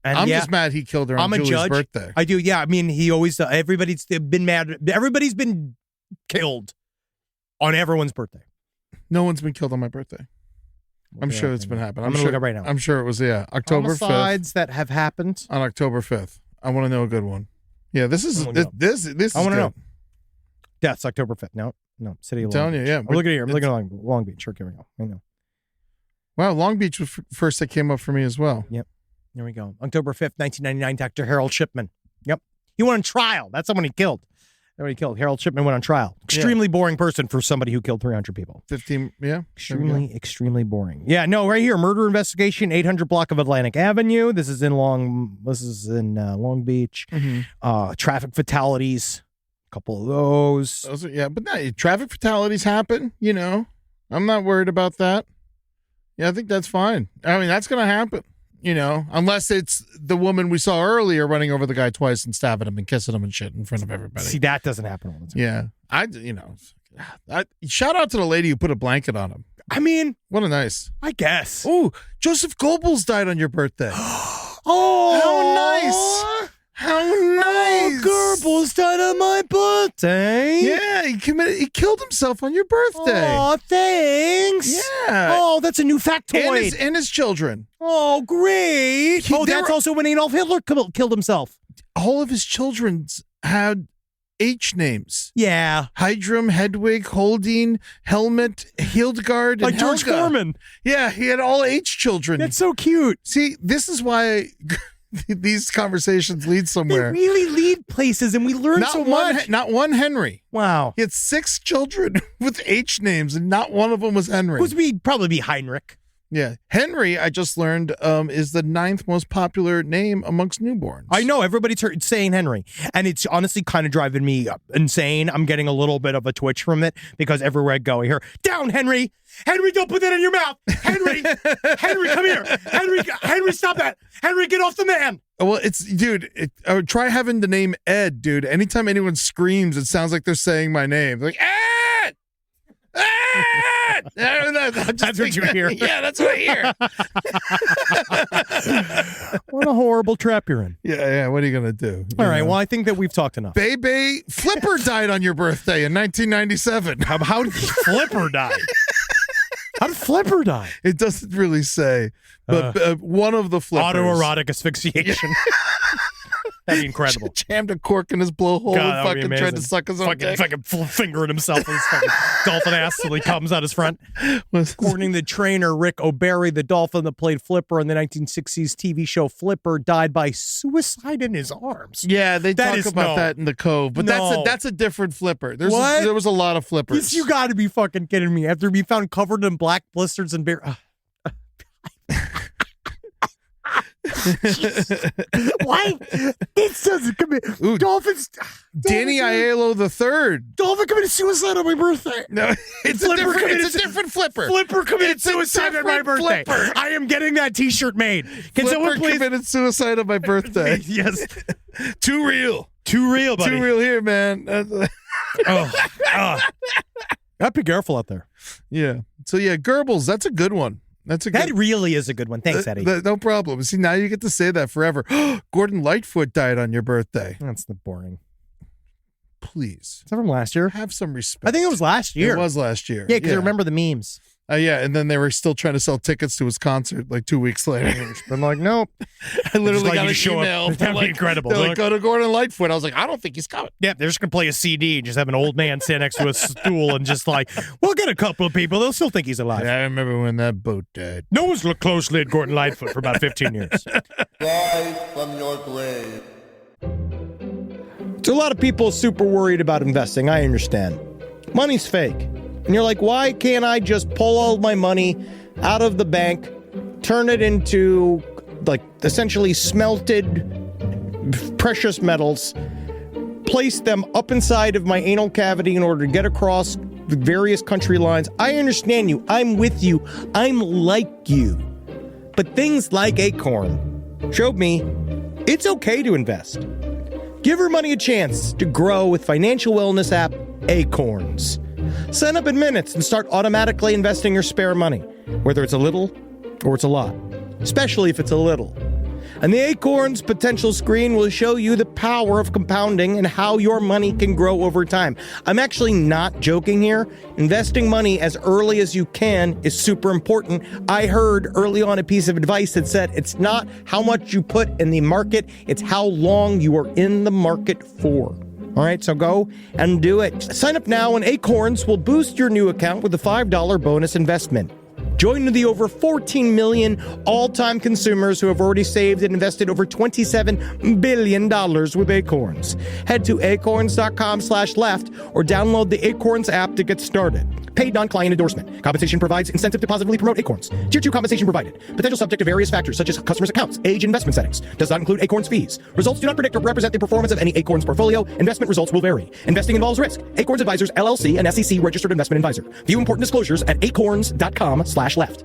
And I'm just mad he killed her on Julie's birthday. I do, yeah. I mean, he always, everybody's been mad. Everybody's been killed on everyone's birthday. No one's been killed on my birthday. I'm sure it's been happening. I'm going to look up right now. I'm sure it was, October 5th. Homicides that have happened. On October 5th. I want to know a good one. Yeah, this is I want to know. Deaths, October 5th. No, City of Long Long Beach. Beach. I'm looking at here. I'm looking at Long Beach. Sure, here we go. I know. Wow, Long Beach was first that came up for me as well. Yep. There we go. October 5th, 1999, Dr. Harold Shipman. Yep. He went on trial. That's someone he killed. Harold Shipman went on trial. Extremely boring person for somebody who killed 300 people. 15, yeah. Extremely boring. Yeah, no, right here. Murder investigation, 800 block of Atlantic Avenue. This is in Long Beach. Mm-hmm. Traffic fatalities. Couple of those. But traffic fatalities happen, I'm not worried about that. Yeah, I think that's fine. I mean, that's going to happen, unless it's the woman we saw earlier running over the guy twice and stabbing him and kissing him and shit in front of everybody. See, that doesn't happen all the time. Yeah. Shout out to the lady who put a blanket on him. I mean, what a nice. I guess. Oh, Joseph Goebbels died on your birthday. Oh, how nice. How nice! Goebbels died on my birthday. Yeah, he killed himself on your birthday. Oh, thanks. Yeah. Oh, that's a new factoid. And his children. Oh, great. That's also when Adolf Hitler killed himself. All of his children had H names. Yeah. Hydrum, Hedwig, Holding, Helmet, Hildegard, and Like George Helga. Foreman. Yeah, he had all H children. That's so cute. See, this is why these conversations lead They somewhere. really lead places, and we learn so much. Not one Henry. Wow. He had 6 children with H names, and not one of them was Henry. Would probably be Heinrich. Yeah. Henry, I just learned, is the 9th most popular name amongst newborns. I know everybody's saying Henry, and it's honestly kind of driving me insane. I'm getting a little bit of a twitch from it because everywhere I go, I hear, "Down, Henry! Henry, don't put that in your mouth! Henry! Henry, come here! Henry, stop that! Henry, get off the man!" Well, try having the name Ed, dude. Anytime anyone screams, it sounds like they're saying my name. They're like, Ed! Ed! That's what you hear. Yeah, that's what I hear. What a horrible trap you're in. Yeah. What are you going to do? All right, well, I think that we've talked enough. Bebe Flipper died on your birthday in 1997. How did Flipper die? How did Flipper die? It doesn't really say, but one of the Flippers. Autoerotic asphyxiation. That'd be incredible. Jammed a cork in his blowhole God, and that would be fucking tried to amazing. suck his own dick. Fucking fingering himself in his fucking dolphin ass till he comes out his front. According to the trainer Rick O'Barry, the dolphin that played Flipper in the 1960s TV show Flipper died by suicide in his arms. Yeah, they That talk is about that in the Cove, but that's a different Flipper. There was a lot of Flippers. Yes, you got to be fucking kidding me. After being found covered in black blisters and bear. Why? This doesn't commit. Dolphins. Danny Aiello III. Dolphin committed suicide on my birthday. No, it's a different Flipper. Flipper committed It's a suicide on my different birthday. Flipper. I am getting that T-shirt made. Can Flipper someone please? committed suicide on my birthday. Yes. Too real. Too real, buddy. Too real here, man. Gotta be careful out there. Yeah. So yeah, Goebbels. That's a good one. That really is a good one. Thanks, Eddie. No problem. See, now you get to say that forever. Gordon Lightfoot died on your birthday. That's the boring. Please. Is that from last year? Have some respect. I think it was last year. It was last year. Yeah, because I remember the memes. Yeah, and then they were still trying to sell tickets to his concert like 2 weeks later. I'm like, nope. I literally like got you an to show email. up. That'd be incredible. They're like, Look. go to Gordon Lightfoot. I was like, I don't think he's coming. Yeah, they're just going to play a CD and just have an old man stand next to a stool and just like, we'll get a couple of people. They'll still think he's alive. Yeah, I remember when that boat died. No one's looked closely at Gordon Lightfoot for about 15 years. Rise from your grave. So a lot of people super worried about investing. I understand. Money's fake. And you're like, why can't I just pull all my money out of the bank, turn it into like essentially smelted precious metals, place them up inside of my anal cavity in order to get across the various country lines? I understand you. I'm with you. I'm like you. But things like Acorn showed me it's okay to invest. Give your money a chance to grow with financial wellness app Acorns. Sign up in minutes and start automatically investing your spare money, whether it's a little or it's a lot, especially if it's a little. And the Acorns potential screen will show you the power of compounding and how your money can grow over time. I'm actually not joking here. Investing money as early as you can is super important. I heard early on a piece of advice that said it's not how much you put in the market, it's how long you are in the market for. All right, so go and do it. Sign up now and Acorns will boost your new account with a $5 bonus investment. Join the over 14 million all-time consumers who have already saved and invested over $27 billion with Acorns. Head to acorns.com/left or download the Acorns app to get started. Paid non-client endorsement. Compensation provides incentive to positively promote Acorns. Tier 2 compensation provided. Potential subject to various factors such as customers' accounts, age, and investment settings. Does not include Acorns fees. Results do not predict or represent the performance of any Acorns portfolio. Investment results will vary. Investing involves risk. Acorns Advisors, LLC, and SEC registered investment advisor. View important disclosures at acorns.com/left.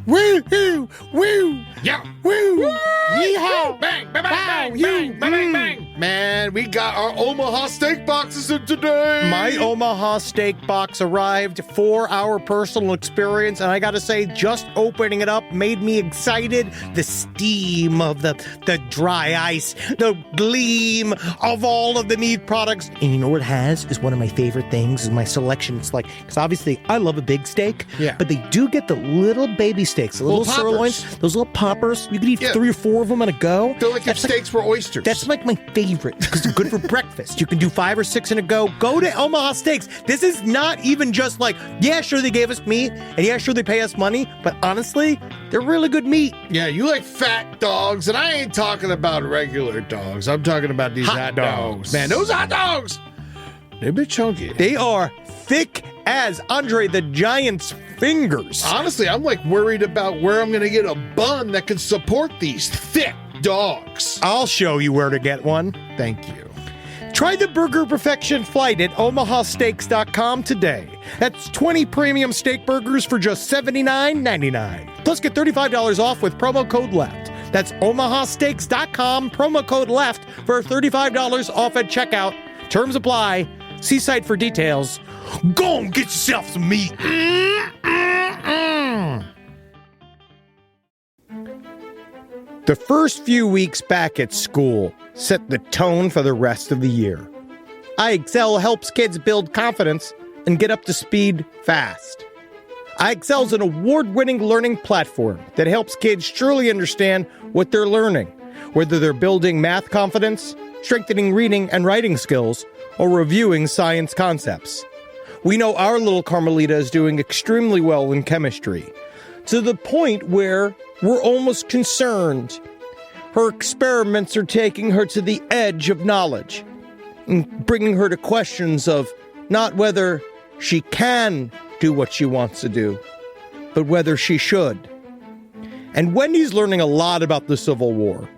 Woo-hoo! Woo! Yeah. Woo! Yeehaw! Bang! Bang! Bang! Bang! Bang! Bang! Man, we got our Omaha steak boxes in today. My Omaha steak box arrived for our personal experience, and I gotta say, just opening it up made me excited. The steam of the dry ice, the gleam of all of the meat products. And you know what it has is one of my favorite things is my selection. It's like, because obviously I love a big steak, Yeah. but they do get the little baby steaks, little Little sirloins, poppers. those little poppers. You could eat Yeah. 3 or 4 of them in a go. Feel like if That's steaks were oysters. That's like my favorite because they're good for breakfast. You can do 5 or 6 in a go. Go to Omaha Steaks. This is not even just like, yeah, sure they gave us meat, and yeah, sure they pay us money, but honestly, they're really good meat. Yeah, you like fat dogs, and I ain't talking about regular dogs. I'm talking about these hot dogs. Man, those hot dogs, they're a bit chunky. They are thick as Andre the Giant's fingers. Honestly, I'm like worried about where I'm going to get a bun that can support these thick dogs. I'll show you where to get one. Thank you. Try the Burger Perfection flight at omahasteaks.com today. That's 20 premium steak burgers for just $79.99. Plus get $35 off with promo code LEFT. That's omahasteaks.com, promo code LEFT for $35 off at checkout. Terms apply. See site for details. Go and get yourself some meat. The first few weeks back at school set the tone for the rest of the year. iExcel helps kids build confidence and get up to speed fast. iExcel is an award-winning learning platform that helps kids truly understand what they're learning, whether they're building math confidence, strengthening reading and writing skills, or reviewing science concepts. We know our little Carmelita is doing extremely well in chemistry, to the point where we're almost concerned. Her experiments are taking her to the edge of knowledge and bringing her to questions of not whether she can do what she wants to do, but whether she should. And Wendy's learning a lot about the Civil War.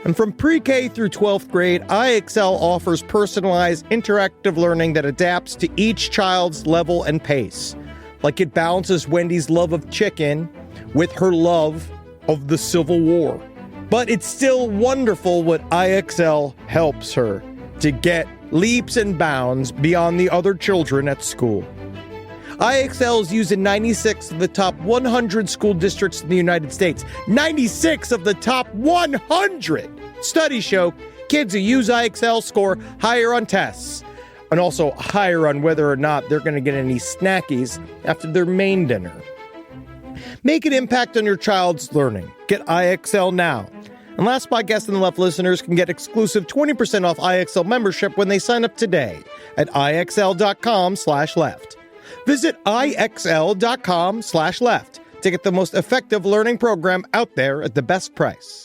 And from pre-K through 12th grade, iExcel offers personalized interactive learning that adapts to each child's level and pace. Like it balances Wendy's love of chicken with her love of the Civil War. But it's still wonderful what iExcel helps her to get leaps and bounds beyond the other children at school. iExcel is used in 96 of the top 100 school districts in the United States. 96 of the top 100! Studies show kids who use iExcel score higher on tests, and also higher on whether or not they're going to get any snackies after their main dinner. Make an impact on your child's learning. Get iExcel now. And Last Podcast on the Left listeners can get exclusive 20% off iExcel membership when they sign up today at ixl.com/left. Visit ixl.com/left to get the most effective learning program out there at the best price.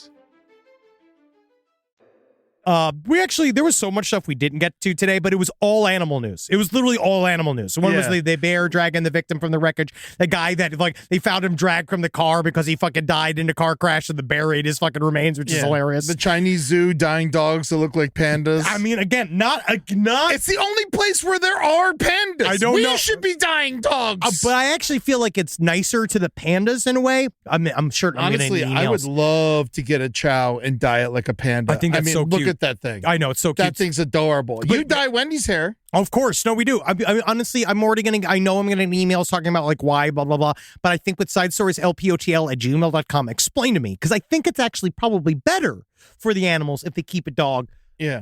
There was so much stuff we didn't get to today, but it was all animal news. It was literally all animal news. So one was the bear dragging the victim from the wreckage. The guy that, they found him dragged from the car because he fucking died in a car crash and the bear ate his fucking remains, which is hilarious. The Chinese zoo, dying dogs that look like pandas. I mean, again, not. It's the only place where there are pandas. I don't know. We should be dying dogs. But I actually feel like it's nicer to the pandas in a way. I'm sure. Honestly, I would love to get a chow and dye it like a panda. I think that's so cute. Look at that thing. I know, it's so cute. That thing's adorable. You dye Wendy's hair. Of course. No, we do. Honestly, I'm already getting, I know I'm getting emails talking about why, blah, blah, blah. But I think with side stories, lpotl@gmail.com, explain to me. Because I think it's actually probably better for the animals if they keep a dog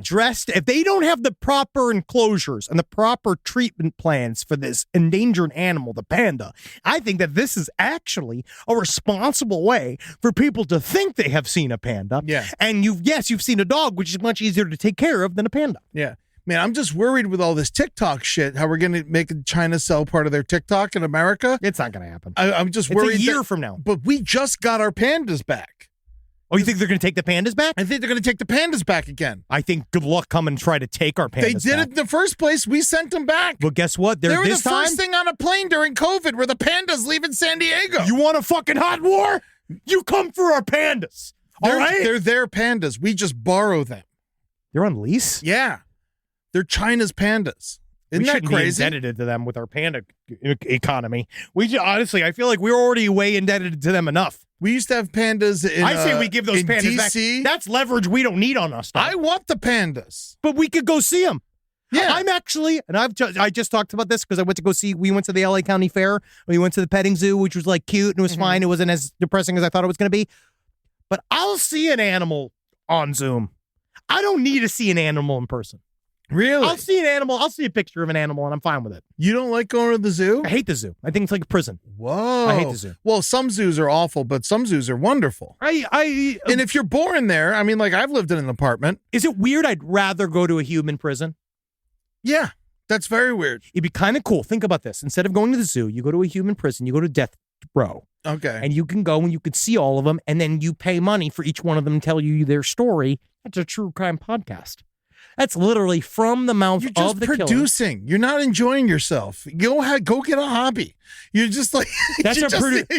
dressed. If they don't have the proper enclosures and the proper treatment plans for this endangered animal, the panda, I think that this is actually a responsible way for people to think they have seen a panda. Yeah. And you've seen a dog, which is much easier to take care of than a panda. Yeah. Man, I'm just worried with all this TikTok shit, how we're going to make China sell part of their TikTok in America. It's not going to happen. I'm just worried. It's a year from now. But we just got our pandas back. Oh, you think they're going to take the pandas back? I think they're going to take the pandas back again. I think good luck come and try to take our pandas They did back. it in the first place. We sent them back. Well, guess what? They were the first thing on a plane during COVID were the pandas leaving San Diego. You want a fucking hot war? You come for our pandas. All right? They're their pandas. We just borrow them. They're on lease? Yeah. They're China's pandas. Isn't that crazy? Be indebted to them with our panda economy. Honestly, I feel like we're already way indebted to them enough. We used to have pandas in I say we give those pandas DC. back. That's leverage we don't need on us. Though. I want the pandas. But we could go see them. Yeah. I'm actually, and I just talked about this because we went to the LA County Fair. We went to the petting zoo, which was cute and it was fine. It wasn't as depressing as I thought it was going to be. But I'll see an animal on Zoom. I don't need to see an animal in person. Really? I'll see an animal. I'll see a picture of an animal, and I'm fine with it. You don't like going to the zoo? I hate the zoo. I think it's like a prison. Whoa. I hate the zoo. Well, some zoos are awful, but some zoos are wonderful. And if you're born there, I mean, like I've lived in an apartment. Is it weird? I'd rather go to a human prison. Yeah, that's very weird. It'd be kind of cool. Think about this. Instead of going to the zoo, you go to a human prison. You go to death row. Okay. And you can go and you can see all of them, and then you pay money for each one of them to tell you their story. That's a true crime podcast. That's literally from the mouth You're just of the killer. producing. You're not enjoying yourself. Go get a hobby. You're just like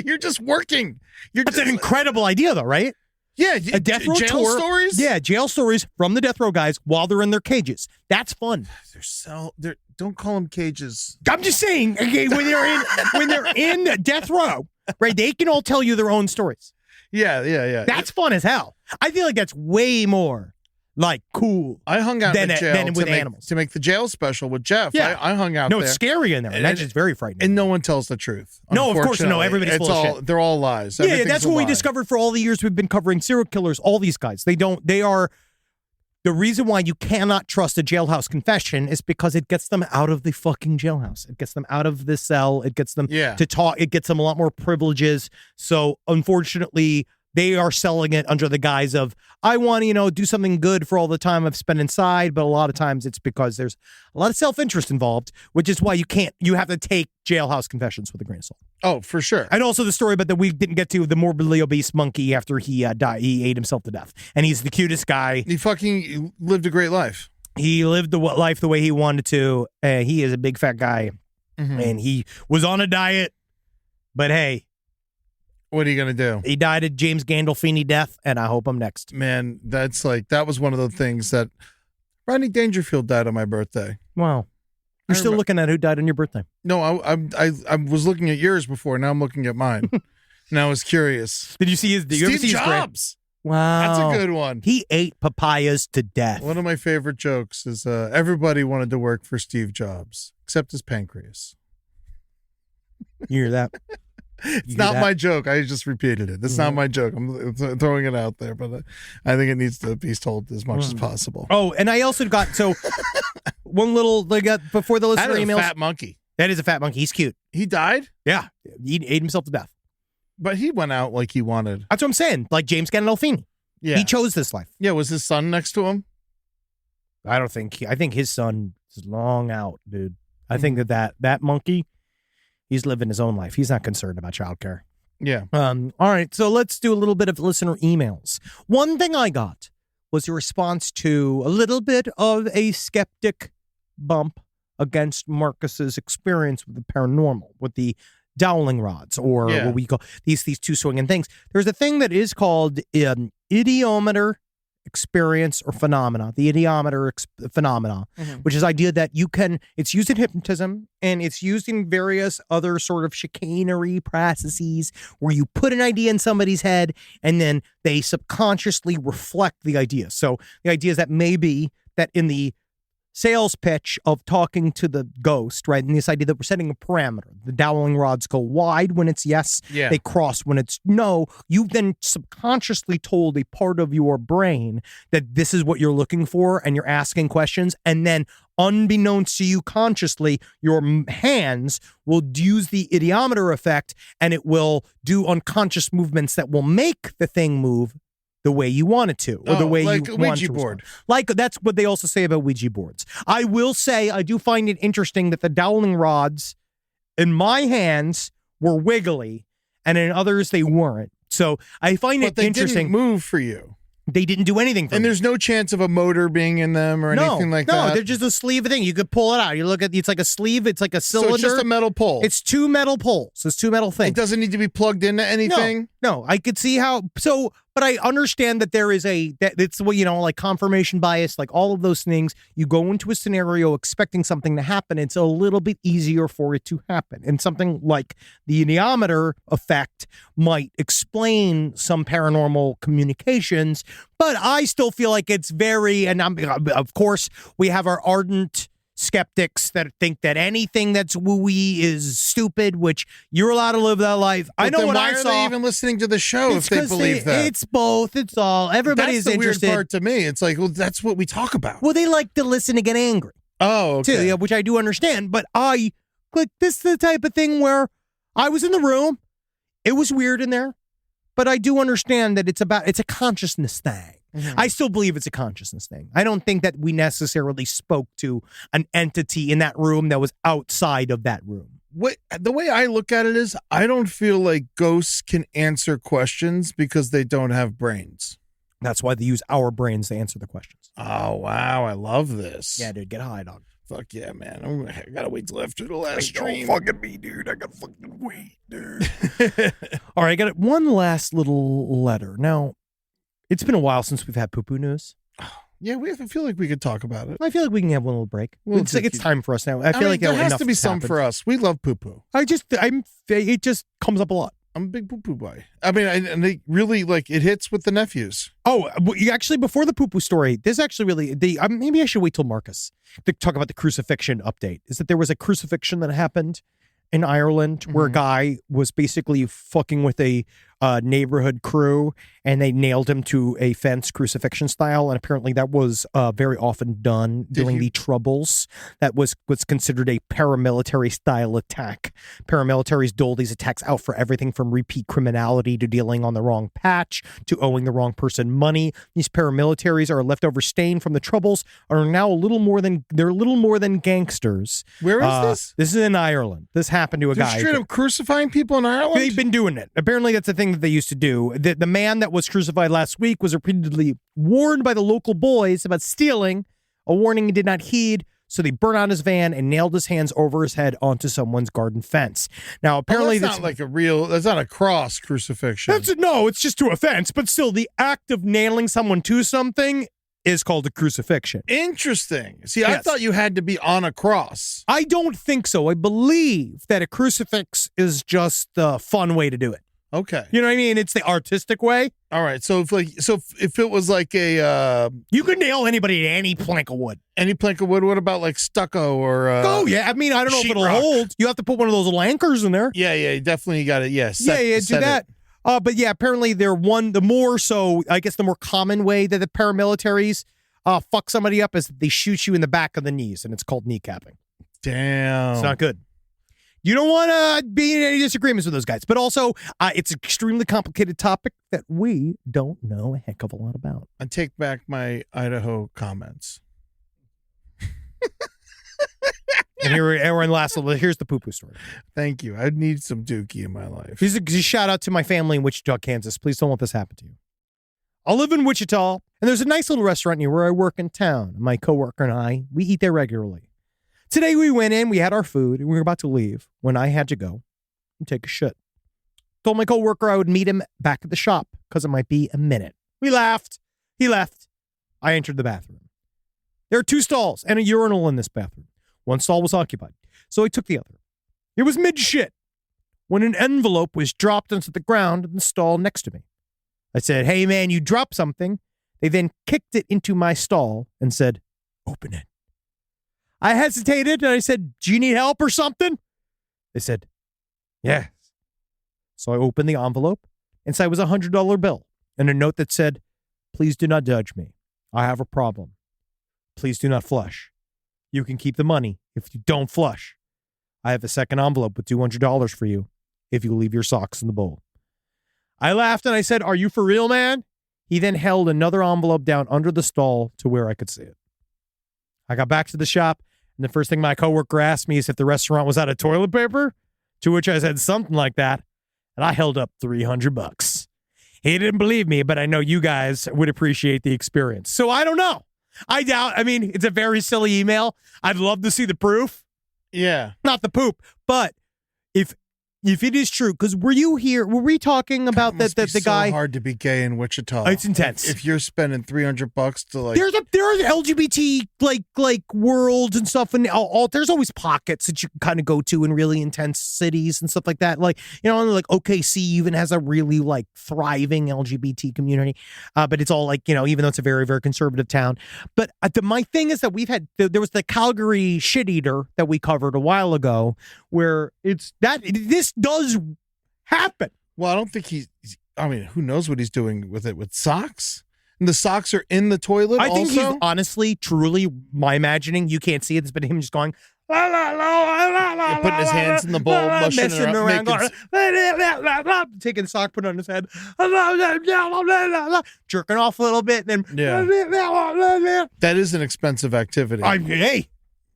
you're just working. That's an incredible idea, though, right? Yeah, a death row jail tour. stories. Yeah, jail stories from the death row guys while they're in their cages. That's fun. Don't call them cages. I'm just saying, okay, when they're in death row, right? They can all tell you their own stories. Yeah. That's fun as hell. I feel like that's way more like cool. I hung out in the jail than with animals to make the jail special with Jeff. Yeah. I hung out there. there. No, it's scary in there. And that's just very frightening. And no one tells the truth. No, of course, no. Unfortunately. Everybody's full of shit. They're all lies. Yeah, that's what we discovered for all the years we've been covering serial killers. All these guys, they are. The reason why you cannot trust a jailhouse confession is because it gets them out of the fucking jailhouse. It gets them out of the cell. It gets them to talk. It gets them a lot more privileges. So unfortunately, they are selling it under the guise of, I want to, do something good for all the time I've spent inside. But a lot of times it's because there's a lot of self-interest involved, which is why you have to take jailhouse confessions with a grain of salt. Oh, for sure. And also the story about that we didn't get to, the morbidly obese monkey after he died. He ate himself to death. And he's the cutest guy. He fucking lived a great life. He lived the life the way he wanted to. He is a big fat guy. Mm-hmm. And he was on a diet. But hey. What are you going to do? He died a James Gandolfini death, and I hope I'm next. Man, that was one of the things that Rodney Dangerfield died on my birthday. Wow. You're still looking at who died on your birthday? No, I was looking at yours before. Now I'm looking at mine. And I was curious. Did you see his? Did you ever see Jobs. Wow, that's a good one. He ate papayas to death. One of my favorite jokes is everybody wanted to work for Steve Jobs except his pancreas. You hear that? It's not my joke. I just repeated it. That's not my joke. I'm throwing it out there, but I think it needs to be told as much as possible. Oh, and I also got one little before the listener emails. Fat monkey. That is a fat monkey. He's cute. He died? Yeah, he ate himself to death. But he went out like he wanted. That's what I'm saying. Like James Gandolfini. Yeah, he chose this life. Yeah, was his son next to him? I don't think. I think his son is long out, dude. I think that monkey. He's living his own life. He's not concerned about childcare. Yeah. All right. So let's do a little bit of listener emails. One thing I got was a response to a little bit of a skeptic bump against Marcus's experience with the paranormal, with the dowling rods, or what we call these two swinging things. There's a thing that is called idiometer experience or phenomena, the idiometer phenomena, which is the idea that it's used in hypnotism and it's used in various other sort of chicanery processes where you put an idea in somebody's head and then they subconsciously reflect the idea. So the idea is that maybe that in the sales pitch of talking to the ghost, right? And this idea that we're setting a parameter. The dowling rods go wide when it's yes. Yeah. They cross when it's no. You've then subconsciously told a part of your brain that this is what you're looking for and you're asking questions. And then unbeknownst to you consciously, your hands will use the idiometer effect and it will do unconscious movements that will make the thing move the way you want it to, or the way like you a want Ouija to board. respond. Like that's what they also say about Ouija boards. I will say I do find it interesting that the dowling rods in my hands were wiggly, and in others they weren't. So I find it interesting. Didn't move for you. They didn't do anything for me. And there's no chance of a motor being in them or anything like that? No, they're just a sleeve thing. You could pull it out. You look at it's like a sleeve. It's like a cylinder. So it's just a metal pole. It's two metal poles. It's two metal things. It doesn't need to be plugged into anything? No, I could see how. So, but I understand that there is that it's like confirmation bias, like all of those things. You go into a scenario expecting something to happen. It's a little bit easier for it to happen. And something like the idiometer effect might explain some paranormal communications, but I still feel like it's very, and of course we have our ardent skeptics that think that anything that's wooey is stupid, which you're allowed to live that life. I know what I saw. Why are they even listening to the show It's if they 'cause believe that? It's both. It's all. Everybody's That's the interested. weird part to me. It's like, well, that's what we talk about. Well, they like to listen to get angry. Oh, okay. Too, yeah, which I do understand. But this is the type of thing where I was in the room. It was weird in there, but I do understand that it's a consciousness thing. Mm-hmm. I still believe it's a consciousness thing. I don't think that we necessarily spoke to an entity in that room that was outside of that room. The way I look at it is, I don't feel like ghosts can answer questions because they don't have brains. That's why they use our brains to answer the questions. Oh, wow. I love this. Yeah, dude, get high, dog. Fuck yeah, man. I gotta wait till after the last stream. Fucking me, dude. I gotta fucking wait, dude. All right, I got one last little letter. Now, it's been a while since we've had poo-poo news. Yeah, I feel like we could talk about it. I feel like we can have one little break. It's time for us now. I feel like there has enough to be some happened. for us. We love poo-poo. It just comes up a lot. I'm a big poo-poo boy. I mean, and they really, it hits with the nephews. Oh, actually, before the poo-poo story, this actually really, maybe I should wait till Marcus to talk about the crucifixion update. Is that there was a crucifixion that happened in Ireland where a guy was basically fucking with a neighborhood crew, and they nailed him to a fence crucifixion style, and apparently that was very often done during the Troubles. That was what's considered a paramilitary style attack. Paramilitaries dole these attacks out for everything from repeat criminality to dealing on the wrong patch to owing the wrong person money. These paramilitaries are a leftover stain from the Troubles, are now a little more than gangsters. Where is this? This is in Ireland. This happened to a They're guy. straight up crucifying people in Ireland? They've been doing it. Apparently, that's a thing that they used to do. The man that was crucified last week was repeatedly warned by the local boys about stealing. A warning he did not heed, so they burned out his van and nailed his hands over his head onto someone's garden fence. Now, apparently, that's not a cross crucifixion. It's just to a fence, but still, the act of nailing someone to something is called a crucifixion. Interesting. See, I thought you had to be on a cross. I don't think so. I believe that a crucifix is just the fun way to do it. Okay. You know what I mean? It's the artistic way. All right. So if it was like a you could nail anybody to any plank of wood. Any plank of wood. What about like stucco or oh yeah. I mean, I don't know if it'll hold. You have to put one of those little anchors in there. Yeah, you definitely got it. Yes. Do that. But yeah, apparently the more common way that the paramilitaries fuck somebody up is they shoot you in the back of the knees, and it's called kneecapping. Damn. It's not good. You don't want to be in any disagreements with those guys. But also, it's an extremely complicated topic that we don't know a heck of a lot about. I take back my Idaho comments. And here's the poo-poo story. Thank you. I need some dookie in my life. Here's a shout out to my family in Wichita, Kansas. Please don't let this happen to you. I live in Wichita, and there's a nice little restaurant near where I work in town. My coworker and I, we eat there regularly. Today we went in, we had our food, and we were about to leave when I had to go and take a shit. Told my coworker I would meet him back at the shop because it might be a minute. We laughed. He left. I entered the bathroom. There are 2 stalls and a urinal in this bathroom. One stall was occupied, so I took the other. It was mid-shit when an envelope was dropped onto the ground in the stall next to me. I said, "Hey, man, you dropped something." They then kicked it into my stall and said, "Open it." I hesitated and I said, "Do you need help or something?" They said, "Yes." So I opened the envelope. Inside was a $100 bill and a note that said, "Please do not judge me. I have a problem. Please do not flush. You can keep the money if you don't flush. I have a second envelope with $200 for you if you leave your socks in the bowl." I laughed and I said, "Are you for real, man?" He then held another envelope down under the stall to where I could see it. I got back to the shop, and the first thing my coworker asked me is if the restaurant was out of toilet paper, to which I said something like that, and I held up $300. He didn't believe me, but I know you guys would appreciate the experience. So I don't know. I mean, it's a very silly email. I'd love to see the proof. Yeah. Not the poop, but if If it is true, because were we talking about that the guy? So hard to be gay in Wichita. It's intense. If you're spending $300 to like, There's LGBT like worlds and stuff, and all there's always pockets that you can kind of go to in really intense cities and stuff like that. Like, you know, like OKC even has a really like thriving LGBT community, but it's all like, you know, even though it's a very, very conservative town. But my thing is that there was the Calgary shit eater that we covered a while ago, where this does happen. well, I don't think I mean, who knows what he's doing with it with socks? And the socks are in the toilet. I think also? he's honestly, truly, my imagining. You can't see it, but him just going. La, la, la, la, la, Putting his hands in the bowl, mushing messing it around, making- going, taking a sock, put it on his head, jerking off a little bit, then That is an expensive activity. hey,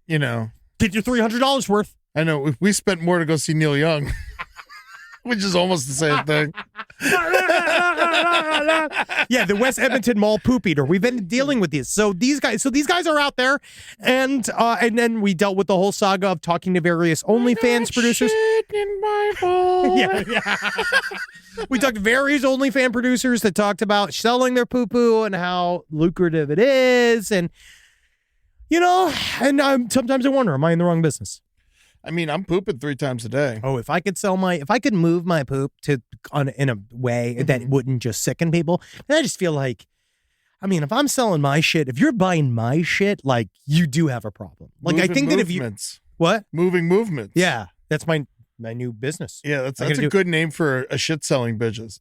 you know, get your $300 worth. I know we spent more to go see Neil Young, which is almost the same thing. Yeah, the West Edmonton Mall poop eater. We've been dealing with these. So these guys are out there, and then we dealt with the whole saga of talking to various OnlyFans producers. Shit in my bowl. Yeah. We talked to various OnlyFans producers that talked about selling their poo-poo and how lucrative it is, and you know, and sometimes I wonder, am I in the wrong business? I mean, I'm pooping 3 times a day. Oh, if I could move my poop in a way that wouldn't just sicken people, then I just feel like, I mean, if I'm selling my shit, if you're buying my shit, like, you do have a problem. Like, Moving I think that if movements. What? Moving movements. Yeah, that's my new business. Yeah, that's a good name for a shit selling business.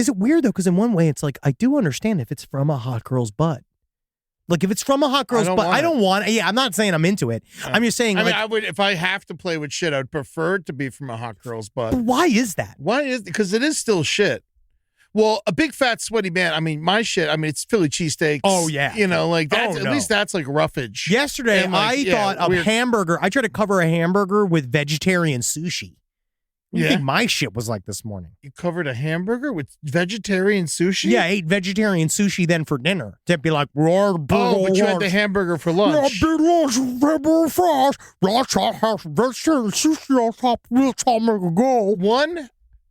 Is it weird though? Because in one way, it's like, I do understand if it's from a hot girl's butt. Like, if it's from a hot girl's butt, I don't want it. Yeah, I'm not saying I'm into it. I'm just saying, I mean, I would, if I have to play with shit, I would prefer it to be from a hot girl's butt. But why is that? Because it is still shit. Well, a big fat sweaty man. I mean, my shit. I mean, it's Philly cheesesteaks. Oh yeah, you know, like that's at least that's like roughage. Yesterday, I thought a hamburger. I tried to cover a hamburger with vegetarian sushi. What do you think my shit was like this morning? You covered a hamburger with vegetarian sushi? Yeah, I ate vegetarian sushi then for dinner. To be like, but you had the hamburger for lunch. One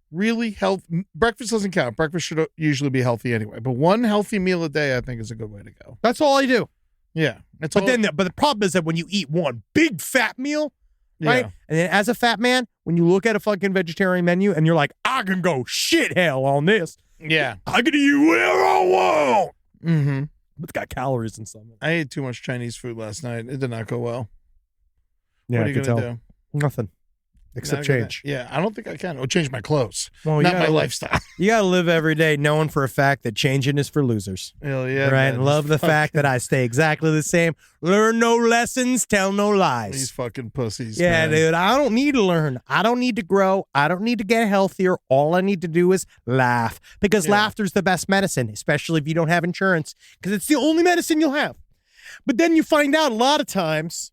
really healthy breakfast doesn't count. Breakfast should usually be healthy anyway. But one healthy meal a day, I think, is a good way to go. That's all I do. Yeah, but the problem is that when you eat one big fat meal. Right? Yeah. And then as a fat man, when you look at a fucking vegetarian menu and you're like, I can go shit hell on this. Yeah. I can eat whatever I want. Mm-hmm. It's got calories and something. I ate too much Chinese food last night. It did not go well. Yeah, what are you going to do? Nothing. Except change. I don't think I can. I'll change my clothes. Well, not my lifestyle. You got to live every day knowing for a fact that changing is for losers. Hell yeah. Right? Man. Love the fact that I stay exactly the same. Learn no lessons, tell no lies. These fucking pussies. Yeah, man. dude. I don't need to learn. I don't need to grow. I don't need to get healthier. All I need to do is laugh. Because laughter's the best medicine, especially if you don't have insurance. Because it's the only medicine you'll have. But then you find out a lot of times.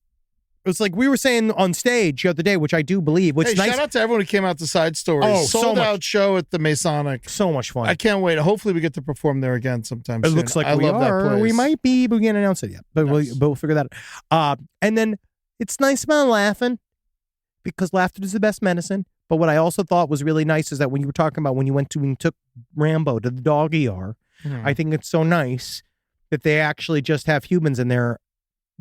It's like we were saying on stage the other day, which I do believe. Which nice. Shout out to everyone who came out to Side Stories. Oh, sold out show at the Masonic. So much fun. I can't wait. Hopefully we get to perform there again sometime It soon. looks like I we love are. That place. We might be, but we can't announce it yet. But we'll figure that out. And then it's nice about laughing because laughter is the best medicine. But what I also thought was really nice is that when you were talking about when you took Rambo to the dog ER, I think it's so nice that they actually just have humans in there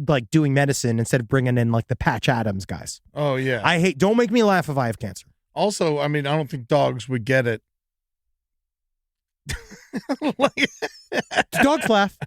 like doing medicine instead of bringing in like the Patch Adams guys. Oh yeah. Don't make me laugh if I have cancer. Also, I mean, I don't think dogs would get it. Dogs laugh.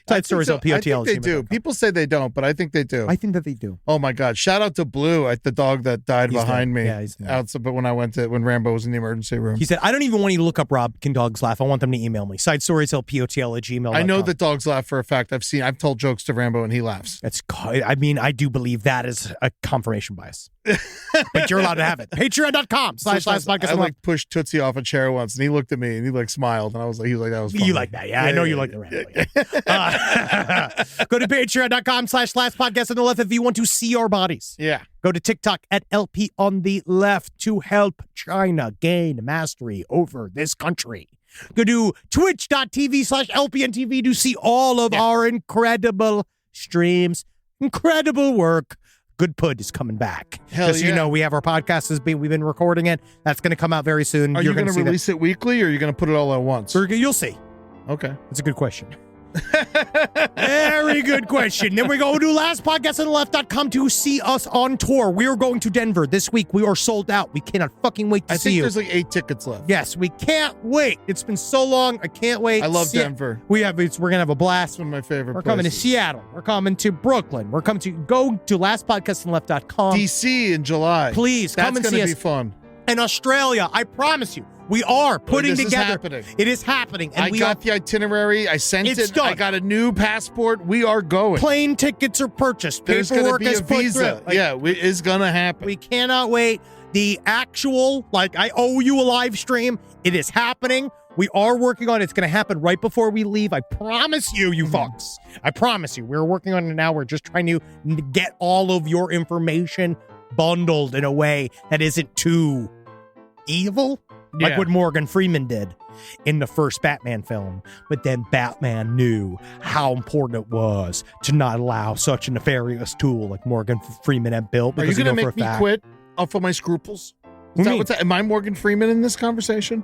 Side stories on POTL. I think they do. People say they don't, but I think they do. I think that they do. Oh my God! Shout out to Blue, the dog that died behind me. Yeah, he's dead. Outside, but when Rambo was in the emergency room, he said, "I don't even want you to look up Rob Can Dogs Laugh. I want them to email me. Side stories POTL@gmail.com." I know that dogs laugh for a fact. I've told jokes to Rambo and he laughs. I do believe that is a confirmation bias. But you're allowed to have it. Patreon.com/last podcast. I like pushed Tootsie off a chair once, and he looked at me and he like smiled, and I was like, that was funny. You like that? Yeah, I know you like the Rambo. Go to patreon.com/last podcast on the left if you want to see our bodies. Yeah. Go to TikTok at LP on the left to help China gain mastery over this country. Go to twitch.tv/LPNTV to see all of our incredible streams, incredible work. Good Pud is coming back. Hell Just so you yeah. know, we have our podcast. We've been recording it. That's going to come out very soon. Are you going to see that. release it weekly, or are you going to put it all at once? You'll see. Okay. That's a good question. Very good question. Then we go to lastpodcastonleft.com to see us on tour. We are going to Denver this week. We are sold out. We cannot fucking wait to I see think you. there's like 8 tickets left. Yes, we can't wait. It's been so long. I can't wait. I love Denver. We're gonna have a blast. It's one of my favorite We're places. coming to Seattle. We're coming to Brooklyn. We're coming to go to lastpodcastonleft.com. DC in July. Please come and see us. That's going to be fun. In Australia, I promise you, we are putting this is together. happening. It is happening. And I got the itinerary. I sent It's it. done. I got a new passport. We are going. Plane tickets are purchased. There's going to Paperwork be a is put visa. through. It's going to happen. We cannot wait. The actual, I owe you a live stream. It is happening. We are working on it. It's going to happen right before we leave. I promise you, fucks. I promise you. We're working on it now. We're just trying to get all of your information bundled in a way that isn't too evil. Like Yeah. what Morgan Freeman did in the first Batman film. But then Batman knew how important it was to not allow such a nefarious tool like Morgan Freeman had built. Are you Because going to for make a me fact- quit off of my scruples? What do you mean? What's that? Am I Morgan Freeman in this conversation?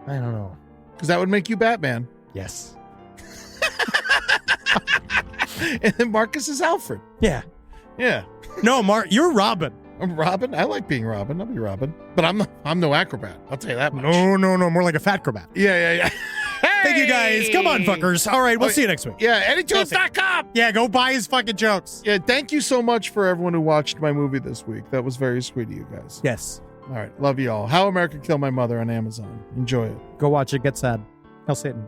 I don't know. Because that would make you Batman. Yes. And then Marcus is Alfred. Yeah. Yeah. No, Mark, you're Robin. I'm Robin. I like being Robin. I'll be Robin. But I'm no acrobat. I'll tell you that much. No. More like a fat acrobat. Yeah. Thank you guys. Come on, fuckers. All right, we'll see you next week. Yeah, EddieTools.com. Yeah, go buy his fucking jokes. Yeah, thank you so much for everyone who watched my movie this week. That was very sweet of you guys. Yes. All right, love you all. How America Killed My Mother on Amazon. Enjoy it. Go watch it. Get sad. Hell Satan.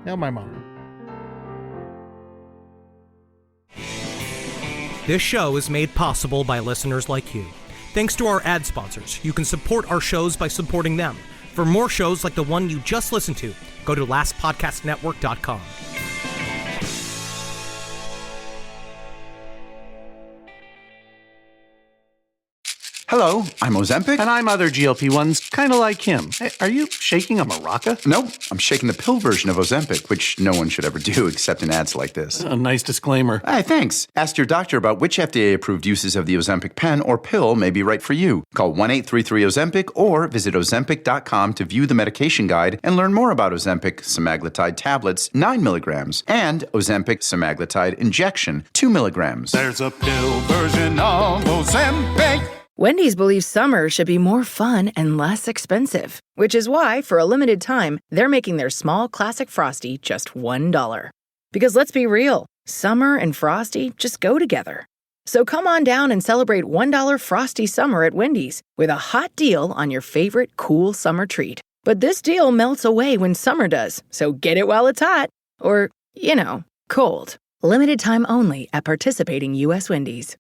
Hail my mom. This show is made possible by listeners like you. Thanks to our ad sponsors, you can support our shows by supporting them. For more shows like the one you just listened to, go to lastpodcastnetwork.com. Hello, I'm Ozempic. And I'm other GLP-1s, kind of like him. Hey, are you shaking a maraca? Nope, I'm shaking the pill version of Ozempic, which no one should ever do except in ads like this. A nice disclaimer. Hey, thanks. Ask your doctor about which FDA-approved uses of the Ozempic pen or pill may be right for you. Call 1-833-OZEMPIC or visit Ozempic.com to view the medication guide and learn more about Ozempic semaglutide tablets, 9 milligrams, and Ozempic semaglutide injection, 2 milligrams. There's a pill version of Ozempic. Wendy's believes summer should be more fun and less expensive, which is why, for a limited time, they're making their small classic Frosty just $1. Because let's be real, summer and Frosty just go together. So come on down and celebrate $1 Frosty summer at Wendy's with a hot deal on your favorite cool summer treat. But this deal melts away when summer does, so get it while it's hot. Or, cold. Limited time only at participating U.S. Wendy's.